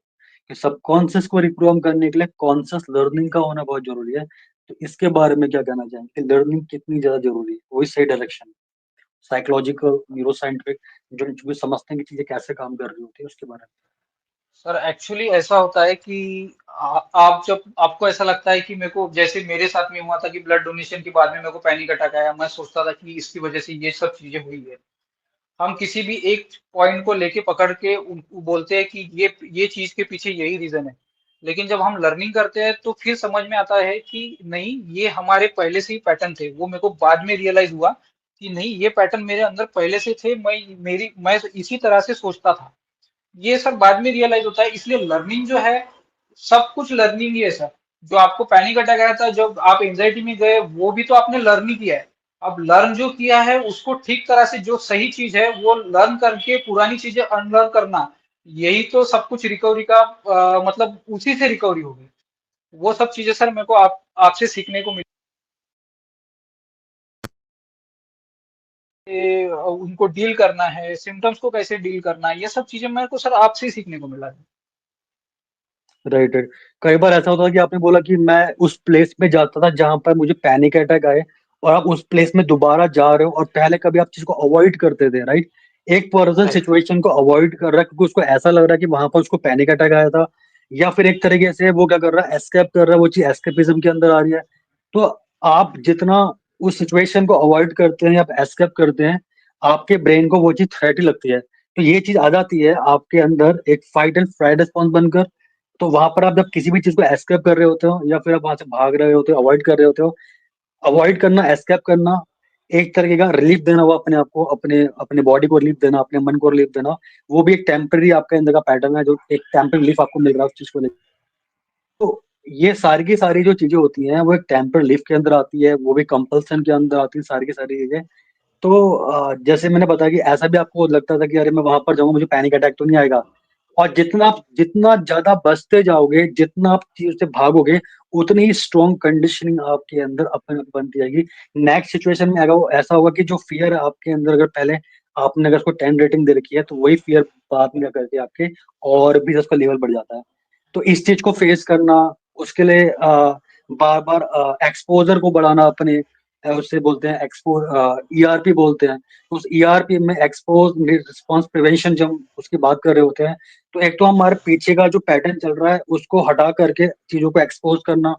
[SPEAKER 1] कि सबकॉन्शियस को रिप्रोग्राम करने के लिए कॉन्शियस लर्निंग का होना बहुत जरूरी है। तो इसके बारे में क्या कहना चाहेंगे कि लर्निंग कितनी ज्यादा जरूरी है, वही सही डायरेक्शन, साइकोलॉजिकल, न्यूरो साइंटिफिक, जो भी समझते हैं कि चीजें कैसे काम कर रही होती है, उसके बारे
[SPEAKER 2] सर एक्चुअली ऐसा होता है कि आप जब आपको ऐसा लगता है कि मेरे को, जैसे मेरे साथ में हुआ था कि ब्लड डोनेशन के बाद में मेरे को पैनिक अटैक आया, मैं सोचता था कि इसकी वजह से ये सब चीजें हुई है। हम किसी भी एक पॉइंट को लेके पकड़ के बोलते हैं कि ये चीज के पीछे यही रीजन है। लेकिन जब हम लर्निंग करते हैं तो फिर समझ में आता है कि नहीं, ये हमारे पहले से ही पैटर्न थे, वो मेरे को बाद में रियलाइज हुआ कि नहीं, ये पैटर्न मेरे अंदर पहले से थे, मैं इसी तरह से सोचता था। ये सब बाद में रियलाइज होता है। इसलिए लर्निंग जो है, सब कुछ लर्निंग ही है सर। जो आपको पैनिक अटैक आया था, जब आप एंजाइटी में गए, वो भी तो आपने लर्न ही किया है। अब लर्न जो किया है उसको ठीक तरह से, जो सही चीज है वो लर्न करके पुरानी चीजें अनलर्न करना, यही तो सब कुछ रिकवरी का मतलब उसी से रिकवरी होगी। वो सब चीजें सर मेरे को आपसे सीखने को मिली। उनको डील करना है, सिम्टम्स को कैसे डील करना है, ये सब चीजें मेरे को सर आपसे ही सीखने को मिला है।
[SPEAKER 1] Right right. कई बार ऐसा होता है कि आपने बोला कि मैं उस प्लेस में जाता था जहां पर मुझे पैनिक अटैक आए, और आप उस प्लेस में दोबारा जा रहे हो, और पहले कभी आप चीज को अवॉइड करते थे, राइट? एक पर्सन
[SPEAKER 2] राइट।
[SPEAKER 1] सिचुएशन को अवॉइड कर रहा है क्योंकि उसको ऐसा लग रहा है कि वहां पर उसको पैनिक अटैक आया था, या फिर एक तरीके से वो क्या कर रहा है, एस्केप कर रहा है, वो चीज एस्केपिज्म के अंदर आ रही है। तो आप जितना उस सिचुएशन को अवॉइड करते हैं या एस्केप करते हैं, आपके ब्रेन को वो चीज थ्रेट ही लगती है। तो ये चीज आ जाती है आपके अंदर एक फाइट एंड फ्लाइट रिस्पॉन्स बनकर। तो वहां पर आप जब किसी भी चीज को एस्केप कर रहे होते हो, या फिर आप वहां से भाग रहे होते हो, अवॉइड कर रहे होते हो, अवॉइड करना, एस्केप करना, एक तरीके का रिलीफ देना, वो अपने आप को, अपने अपने बॉडी को रिलीफ देना, अपने मन को रिलीफ देना, वो भी एक टेम्पररी आपके अंदर का पैटर्न है, जो एक टेम्पररी रिलीफ आपको मिल रहा है उस चीज को लेकर। तो ये सारी की सारी जो चीजें होती हैं वो एक टेम्पररी रिलीफ के अंदर आती है, वो भी कंपल्सन के अंदर आती है, सारी की सारी चीजें। तो जैसे मैंने बताया कि ऐसा भी आपको लगता था कि अरे मैं वहां पर जाऊंगा, मुझे पैनिक अटैक तो नहीं आएगा, और जितना ज्यादा बचते जाओगे, जितना आप चीज से भागोगे, उतनी ही स्ट्रॉन्ग कंडीशनिंग आपके अंदर अपने आप बनती जाएगी। नेक्स्ट सिचुएशन में अगर वो ऐसा होगा कि जो फियर है आपके अंदर, अगर पहले आपने अगर उसको 10 रेटिंग दे रखी है, तो वही फियर बाद में क्या करके आपके और भी उसका लेवल बढ़ जाता है। तो इस चीज को फेस करना, उसके लिए बार बार एक्सपोजर को बढ़ाना अपने, उससे बोलते हैं एक्सपोज, ईआरपी बोलते हैं। तो उस ईआरपी में, एक्सपोज रिस्पॉन्स प्रिवेंशन, जब हम उसकी बात कर रहे होते हैं, तो एक तो हमारे पीछे का जो पैटर्न चल रहा है उसको हटा करके चीजों को एक्सपोज करना,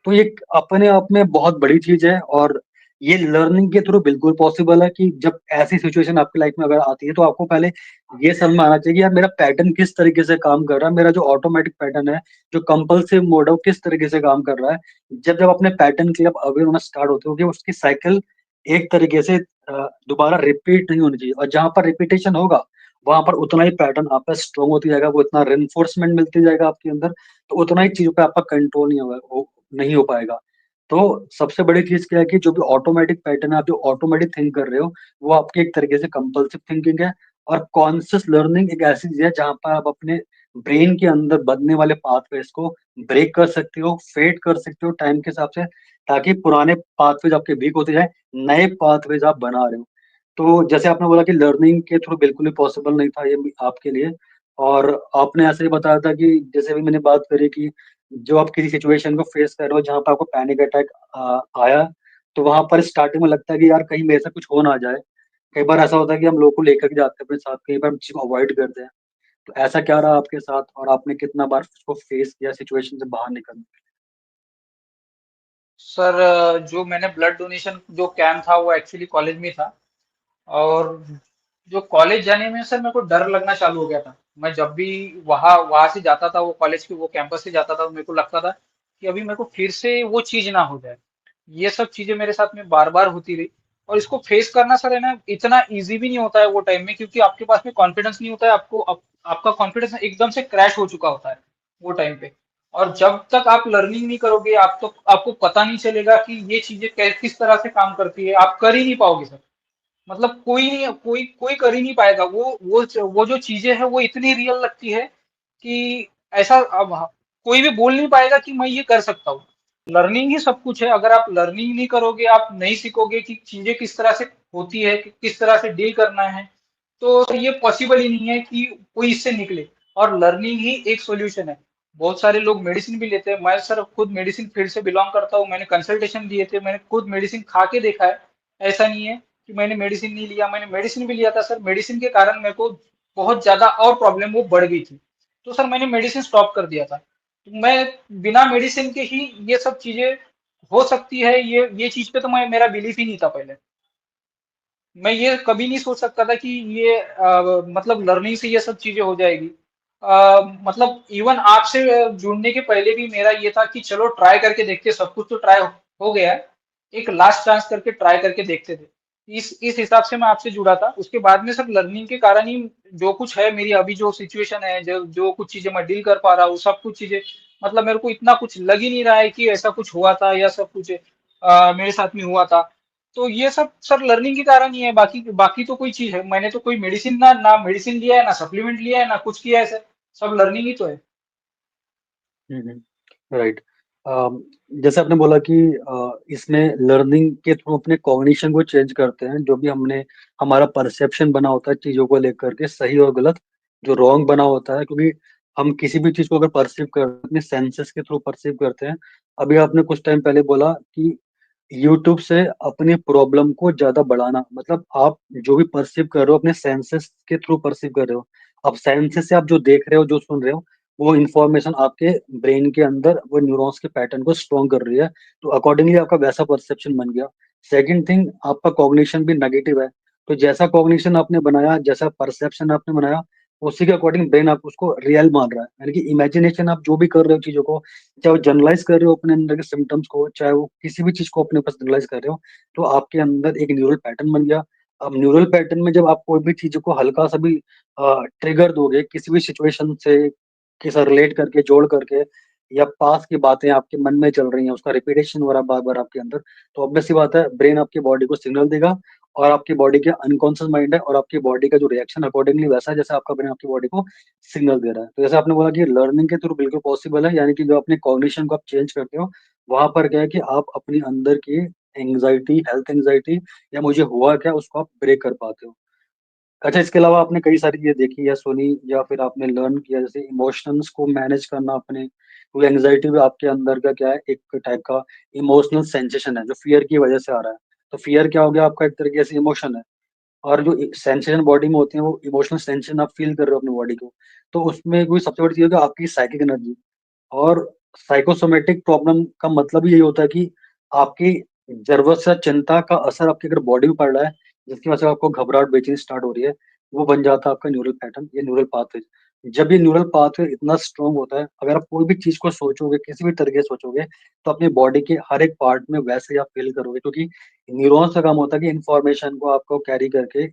[SPEAKER 1] तो ये अपने आप में बहुत बड़ी चीज है। और ये लर्निंग के थ्रू बिल्कुल पॉसिबल है कि जब ऐसी सिचुएशन आपकी लाइफ में अगर आती है, तो आपको पहले ये समझ में आना चाहिए कि यार मेरा पैटर्न किस तरीके से काम कर रहा है, मेरा जो ऑटोमेटिक पैटर्न है, जो कंपल्सिव मोड है, वो किस तरीके से काम कर रहा है। जब जब अपने पैटर्न के लिए अवेयर होना स्टार्ट होते हो कि उसकी साइकिल एक तरीके से दोबारा रिपीट नहीं होनी चाहिए, और जहां पर रिपीटेशन होगा वहां पर उतना ही पैटर्न आपका स्ट्रॉन्ग होती जाएगा, वो इतना रेनफोर्समेंट मिलती जाएगा आपके अंदर, तो उतना ही चीजों पे आपका कंट्रोल नहीं हो पाएगा। तो सबसे बड़ी चीज क्या है कि जो भी ऑटोमेटिक पैटर्न है, आप जो ऑटोमेटिक थिंक कर रहे हो, वो आपकी एक तरीके से कंपल्सिव थिंकिंग है। और कॉन्शियस लर्निंग एक ऐसी चीज है जहां पर आप अपने ब्रेन के अंदर बनने वाले पाथवेज को ब्रेक कर सकते हो, फेड कर सकते हो टाइम के हिसाब से, ताकि पुराने पाथवेज आपके वीक होते जाए, नए पाथवेज आप बना रहे हो। तो जैसे आपने बोला कि लर्निंग के थ्रू बिल्कुल भी पॉसिबल नहीं था ये भी आपके लिए, और आपने ऐसे ही बताया था कि जैसे भी मैंने बात करी कि जो आप किसी सिचुएशन को फेस कर रहे हो जहां पर आपको पैनिक अटैक आया, तो वहां पर स्टार्टिंग में लगता है कि यार कहीं मेरे से कुछ हो ना जाए। कई बार ऐसा होता है कि हम लोगों को लेकर के जाते हैं अपने साथ, कई बार हम चीज को अवॉइड करते हैं। तो ऐसा क्या रहा आपके साथ, और आपने कितना बार उसको फेस किया सिचुएशन से बाहर निकलने
[SPEAKER 2] सर जो मैंने ब्लड डोनेशन जो कैंप था वो एक्चुअली कॉलेज में था। और जो कॉलेज जाने में सर मेरे को डर लगना चालू हो गया था। मैं जब भी वहां वहां से जाता था, वो कॉलेज के वो कैंपस से जाता था, तो मेरे को लगता था कि अभी मेरे को फिर से वो चीज ना हो जाए। ये सब चीजें मेरे साथ में बार बार होती रही। और इसको फेस करना सर है ना, इतना इजी भी नहीं होता है वो टाइम में, क्योंकि आपके पास में कॉन्फिडेंस नहीं होता है। आपका कॉन्फिडेंस एकदम से क्रैश हो चुका होता है वो टाइम पे। और जब तक आप लर्निंग नहीं करोगे, आपको पता नहीं चलेगा कि ये चीजें किस तरह से काम करती है, आप कर ही नहीं पाओगे सर। मतलब कोई कर ही नहीं पाएगा। वो जो चीजें हैं वो इतनी रियल लगती है कि ऐसा अब कोई भी बोल नहीं पाएगा कि मैं ये कर सकता हूँ। लर्निंग ही सब कुछ है। अगर आप लर्निंग नहीं करोगे, आप नहीं सीखोगे कि चीजें किस तरह से होती है, कि किस तरह से डील करना है, तो ये पॉसिबल ही नहीं है कि कोई इससे निकले। और लर्निंग ही एक सॉल्यूशन है। बहुत सारे लोग मेडिसिन भी लेते हैं। मैं सर खुद मेडिसिन फील्ड से बिलोंग करता हूँ। मैंने कंसल्टेशन दिए थे, मैंने खुद मेडिसिन खा के देखा है। ऐसा नहीं है कि मैंने मेडिसिन नहीं लिया। मैंने मेडिसिन भी लिया था सर। मेडिसिन के कारण मेरे को बहुत ज्यादा और प्रॉब्लम वो बढ़ गई थी। तो सर मैंने मेडिसिन स्टॉप कर दिया था। तो मैं बिना मेडिसिन के ही ये सब चीजें हो सकती है, ये चीज पे तो मैं मेरा बिलीफ ही नहीं था पहले। मैं ये कभी नहीं सोच सकता था कि ये मतलब लर्निंग से ये सब चीजें हो जाएगी। मतलब इवन आपसे जुड़ने के पहले भी मेरा ये था कि चलो ट्राई करके देखते हैं, सब कुछ तो ट्राई हो गया है, एक लास्ट चांस करके ट्राई करके देखते थे। इस हिसाब से मैं आपसे जुड़ा था। उसके बाद में सब लर्निंग के कारण ही जो कुछ है, मेरी अभी जो सिचुएशन है, जो जो कुछ चीजें मैं डील कर पा रहा हूँ, सब कुछ चीजें, मतलब मेरे को इतना कुछ लग ही नहीं रहा है कि ऐसा कुछ हुआ था या सब कुछ मेरे साथ में हुआ था। तो ये सब सर लर्निंग के कारण ही है, बाकी बाकी तो कोई चीज है, मैंने तो कोई मेडिसिन ना मेडिसिन लिया है, ना सप्लीमेंट लिया है, ना कुछ किया है सर। सब लर्निंग ही तो है।
[SPEAKER 1] राइट। जैसे आपने बोला कि इसमें लर्निंग के थ्रू अपने कॉग्निशन को चेंज करते हैं, जो भी हमने हमारा परसेप्शन बना होता है चीजों को लेकर के, सही और गलत, जो रॉन्ग बना होता है, क्योंकि हम किसी भी चीज को अगर परसीव करते हैं अपने सेंसेस के थ्रू परसीव करते हैं। अभी आपने कुछ टाइम पहले बोला कि यूट्यूब से अपनी प्रॉब्लम को ज्यादा बढ़ाना, मतलब आप जो भी परसीव कर रहे हो अपने सेंसेस के थ्रू परसीव कर रहे हो। अब सेंसेस से आप जो देख रहे हो, जो सुन रहे हो, वो इंफॉर्मेशन आपके ब्रेन के अंदर वो न्यूरॉन्स के पैटर्न को स्ट्रॉन्ग कर रही है। तो अकॉर्डिंगली आपका वैसा परसेप्शन बन गया। सेकंड थिंग, आपका कॉग्निशन भी नेगेटिव है। तो जैसा कॉग्निशन आपने बनाया, जैसा परसेप्शन आपने बनाया, उसी के अकॉर्डिंग ब्रेन आप उसको रियल मान रहा है। यानी कि इमेजिनेशन आप जो भी कर रहे हो चीजों को, चाहे वो जनरलाइज कर रहे हो अपने अंदर के सिम्टम्स को, चाहे वो किसी भी चीज को अपने ऊपर जनरलाइज कर रहे हो, तो आपके अंदर एक न्यूरल पैटर्न बन गया। अब न्यूरल पैटर्न में जब आप कोई भी चीज को हल्का सा भी ट्रिगर दोगे किसी भी सिचुएशन से, के साथ रिलेट करके, जोड़ करके, या पास की बातें आपके मन में चल रही हैं, उसका रिपीटेशन हो रहा है बार बार आपके अंदर, तो ऑब्वियस सी बात है ब्रेन आपकी बॉडी को सिग्नल देगा। और आपकी बॉडी के अनकॉन्शियस माइंड है, और आपकी बॉडी का जो रिएक्शन अकॉर्डिंगली वैसा है जैसे आपका ब्रेन आपकी बॉडी को सिग्नल दे रहा है। तो जैसे आपने बोला कि लर्निंग के थ्रू बिल्कुल पॉसिबल है, यानी कि जो अपने कॉग्निशन को आप चेंज करते हो, वहां पर क्या है कि आप अपनी अंदर की एंग्जाइटी, हेल्थ एंग्जाइटी, या मुझे हुआ क्या, उसको आप ब्रेक कर पाते हो। अच्छा, इसके अलावा आपने कई सारी चीजें देखी या सुनी, या फिर आपने लर्न किया, जैसे इमोशंस को मैनेज करना अपने, क्योंकि एंग्जाइटी भी आपके अंदर का क्या है, एक टाइप का इमोशनल सेंसेशन है जो फियर की वजह से आ रहा है। तो फियर क्या हो गया, आपका एक तरीके से इमोशन है। और जो सेंसेशन बॉडी में होती है, वो इमोशनल सेंसेशन आप फील कर रहे हो अपनी बॉडी को। तो उसमें कोई सबसे बड़ी चीज होगी आपकी साइकिक एनर्जी। और साइकोसोमेटिक प्रॉब्लम का मतलब ही यही होता है कि आपकी जरूरत से चिंता का असर आपकी अगर बॉडी में पड़ रहा है, जिसकी वजह से आपको घबराहट, बेचैनी स्टार्ट हो रही है, वो बन जाता है आपका न्यूरल पैटर्न, ये न्यूरल पाथवे। जब ये न्यूरल पाथवे इतना स्ट्रांग होता है, अगर आप कोई भी चीज को सोचोगे, किसी भी तरीके से सोचोगे, तो अपनी बॉडी के हर एक पार्ट में वैसे ही आप फील करोगे, क्योंकि न्यूरॉन्स का काम होता है कि इंफॉर्मेशन को आपको कैरी करके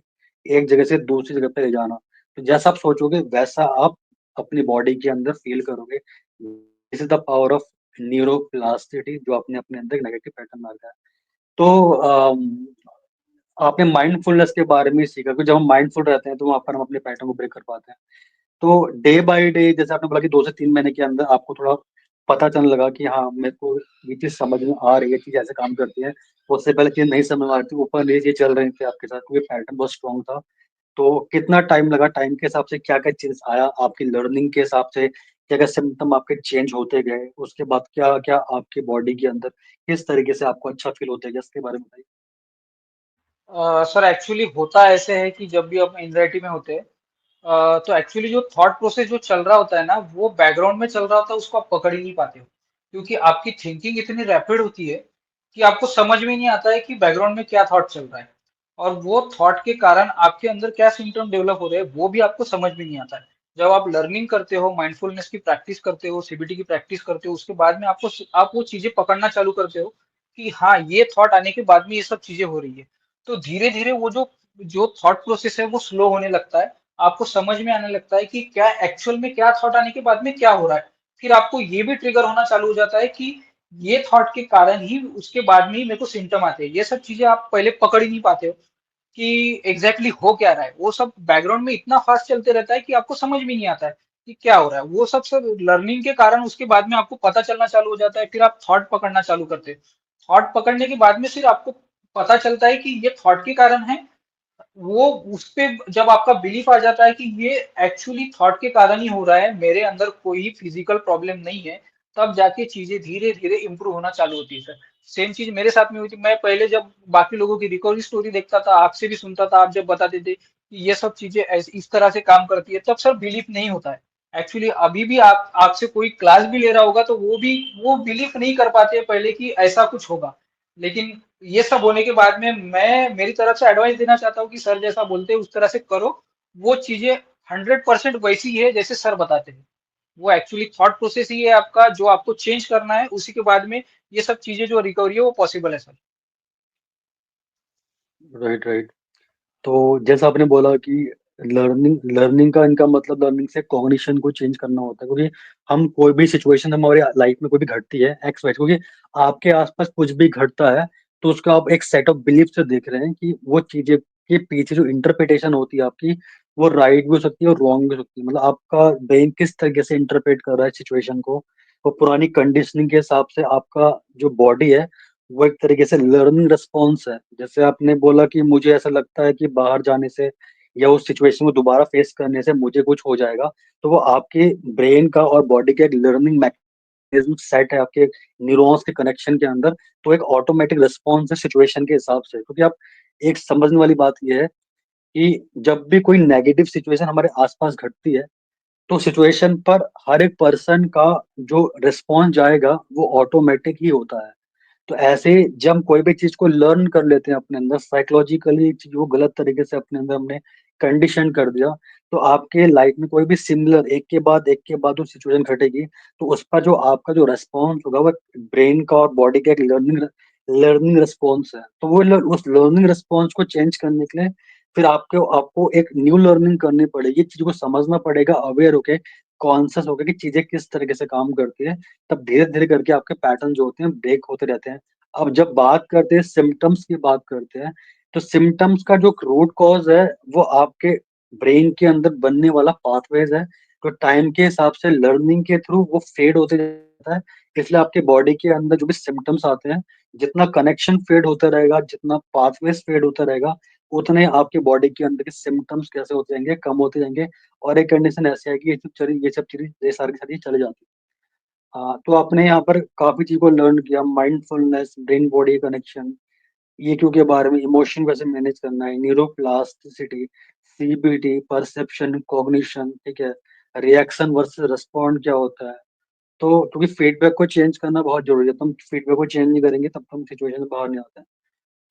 [SPEAKER 1] एक जगह से दूसरी जगह पे ले जाना। तो जैसा आप सोचोगे वैसा आप अपनी बॉडी के अंदर फील करोगे। This is the power of neuroplasticity, जो आपने अपने अंदर नेगेटिव पैटर्न डाल दिया है। तो आपने माइंडफुलनेस के बारे में सीखा कि जब हम माइंडफुल रहते हैं तो वहां पर हम अपने पैटर्न को ब्रेक कर पाते हैं। तो डे बाय डे, जैसे आपने बोला कि 2 से 3 महीने के अंदर आपको थोड़ा पता चलने लगा कि हाँ, मेरे को ये चीज समझ में आ रही है, चीज ऐसे काम करती है। उससे पहले चीज नहीं समझ में आ रही थी, ऊपर नीचे चल रहे थे आपके साथ, क्योंकि पैटर्न बहुत स्ट्रॉन्ग था। तो कितना टाइम लगा, टाइम के हिसाब से क्या-क्या चेंज आया आपकी लर्निंग के हिसाब से? क्या-क्या सिम्पटम आपके चेंज होते गए? उसके बाद क्या-क्या आपकी बॉडी के अंदर किस तरीके से आपको अच्छा फील होता गया? इसके बारे में बताइए।
[SPEAKER 2] सर एक्चुअली होता ऐसे है कि जब भी हम एंजाइटी में होते हैं, तो एक्चुअली जो थॉट प्रोसेस जो चल रहा होता है ना, वो बैकग्राउंड में चल रहा होता है, उसको आप पकड़ ही नहीं पाते हो, क्योंकि आपकी थिंकिंग इतनी रैपिड होती है कि आपको समझ में नहीं आता है कि बैकग्राउंड में क्या थॉट चल रहा है, और वो थॉट के कारण आपके अंदर क्या सिम्टम डेवलप हो रहे हैं वो भी आपको समझ में नहीं आता है। जब आप लर्निंग करते हो, माइंडफुलनेस की प्रैक्टिस करते हो, सीबीटी की प्रैक्टिस करते हो, उसके बाद में आप वो चीजें पकड़ना चालू करते हो कि हाँ, ये थॉट आने के बाद में ये सब चीजें हो रही है। तो धीरे धीरे वो जो जो थॉट प्रोसेस है वो स्लो होने लगता है। आपको समझ में आने लगता है कि क्या एक्चुअल में क्या थॉट आने के बाद में क्या हो रहा है। फिर आपको ये भी ट्रिगर होना चालू हो जाता है कि ये थॉट के कारण ही उसके बाद में ही मेरे को सिम्टम आते हैं। ये सब चीजें आप पहले पकड़ ही नहीं पाते हो कि एग्जैक्टली exactly हो क्या रहा है। वो सब बैकग्राउंड में इतना फास्ट चलते रहता है कि आपको समझ में नहीं आता है कि क्या हो रहा है। वो सब लर्निंग के कारण उसके बाद में आपको पता चलना चालू हो जाता है, फिर आप थॉट पकड़ना चालू करते हैं। थॉट पकड़ने के बाद में फिर आपको पता चलता है कि ये थॉट के कारण है। वो उस पे जब आपका बिलीफ आ जाता है कि ये एक्चुअली थॉट के कारण ही हो रहा है, मेरे अंदर कोई फिजिकल प्रॉब्लम नहीं है, तब जाके चीजें धीरे धीरे इंप्रूव होना चालू होती है सर। सेम चीज मेरे साथ में हुई थी। मैं पहले जब बाकी लोगों की रिकवरी स्टोरी देखता था, आपसे भी सुनता था, आप जब बताते थे कि ये सब चीजें इस तरह से काम करती है, तब सर बिलीफ नहीं होता है। एक्चुअली अभी भी आप आपसे कोई क्लास भी ले रहा होगा तो वो बिलीफ नहीं कर पाते पहले कि ऐसा कुछ होगा। लेकिन ये सब होने के बाद में मैं मेरी तरफ से एडवाइस देना चाहता हूँ कि सर जैसा बोलते हैं उस तरह से करो। वो चीजें 100% वैसी है जैसे सर बताते हैं। वो एक्चुअली थॉट प्रोसेस ही है आपका, जो आपको चेंज करना है, उसी के बाद में ये सब चीजें जो रिकवरी है वो पॉसिबल है सर।
[SPEAKER 1] Right, right. तो जैसा आपने बोला कि लर्निंग लर्निंग का इनका मतलब लर्निंग से कॉग्निशन को चेंज करना होता है, क्योंकि हम कोई भी सिचुएशन हमारे लाइफ में कोई भी घटती है एक्स वाई, क्योंकि आपके आसपास कुछ भी घटता है तो उसका आप एक सेट ऑफ बिलीफ से देख रहे हैं कि वो चीजें के पीछे जो इंटरप्रिटेशन होती है आपकी, वो राइट भी हो सकती है और रॉन्ग भी हो सकती है। मतलब आपका ब्रेन किस तरीके से इंटरप्रेट कर रहा है सिचुएशन को, वो पुरानी कंडीशनिंग के हिसाब से आपका जो बॉडी है वो एक तरीके से लर्निंग रिस्पॉन्स है। जैसे आपने बोला कि मुझे ऐसा लगता है कि बाहर जाने से या उस सिचुएशन को दोबारा फेस करने से मुझे कुछ हो जाएगा, तो वो आपके ब्रेन का और बॉडी का एक लर्निंग मैकेनिज्म सेट है आपके न्यूरॉन्स के कनेक्शन के अंदर। तो एक ऑटोमेटिक रिस्पॉन्स है सिचुएशन के हिसाब से, क्योंकि आप एक समझने वाली बात ये है कि जब भी कोई नेगेटिव सिचुएशन हमारे आसपास घटती है तो सिचुएशन पर हर एक पर्सन का जो रिस्पॉन्स जाएगा वो ऑटोमेटिक ही होता है। तो ऐसे ही जब हम कोई भी चीज को लर्न कर लेते हैं अपने अंदर साइकोलॉजिकली, चीज को गलत तरीके से अपने अंदर हमने कंडीशन कर दिया, तो आपके लाइफ में कोई भी सिमिलर एक के बाद वो सिचुएशन घटेगी, तो उस पर जो आपका जो रेस्पॉन्स होगा वो ब्रेन का और बॉडी का एक लर्निंग लर्निंग रिस्पॉन्स है। तो वो उस लर्निंग रिस्पॉन्स को चेंज करने के लिए फिर आपको आपको एक न्यू लर्निंग करनी पड़ेगी, चीज को समझना पड़ेगा अवेयर होके, कॉन्शियस होके कि चीजें किस तरीके से काम करती है। तब धीरे धीरे करके आपके पैटर्न जो होते हैं ब्रेक होते रहते हैं। अब जब बात करते हैं सिम्टम्स की बात करते हैं, तो सिम्टम्स का जो रूट कॉज है वो आपके ब्रेन के अंदर बनने वाला पाथवेज है, तो टाइम के हिसाब से लर्निंग के थ्रू वो फेड होते जाता है। इसलिए आपके बॉडी के अंदर जो भी सिम्टम्स आते हैं, जितना कनेक्शन फेड होता रहेगा, जितना पाथवेज फेड होता रहेगा, उतने आपके बॉडी के अंदर के सिम्टम्स कैसे होते जाएंगे, कम होते जाएंगे। और एक कंडीशन ऐसी है कि ये सब चीजें ये सारी की सारी चले जाती है। हाँ, तो आपने यहाँ पर काफी चीज को लर्न किया, mindfulness, brain body connection, EQ के बारे में, इमोशन कैसे मैनेज करना है, न्यूरोप्लास्टिसिटी, सीबीटी, परसेप्शन, कॉग्निशन, ठीक है, रिएक्शन वर्सेस रिस्पॉन्ड क्या होता है। तो क्योंकि फीडबैक को चेंज करना बहुत जरूरी है, तुम फीडबैक को चेंज नहीं करेंगे तब तुम सिचुएशन से बाहर नहीं आते हैं।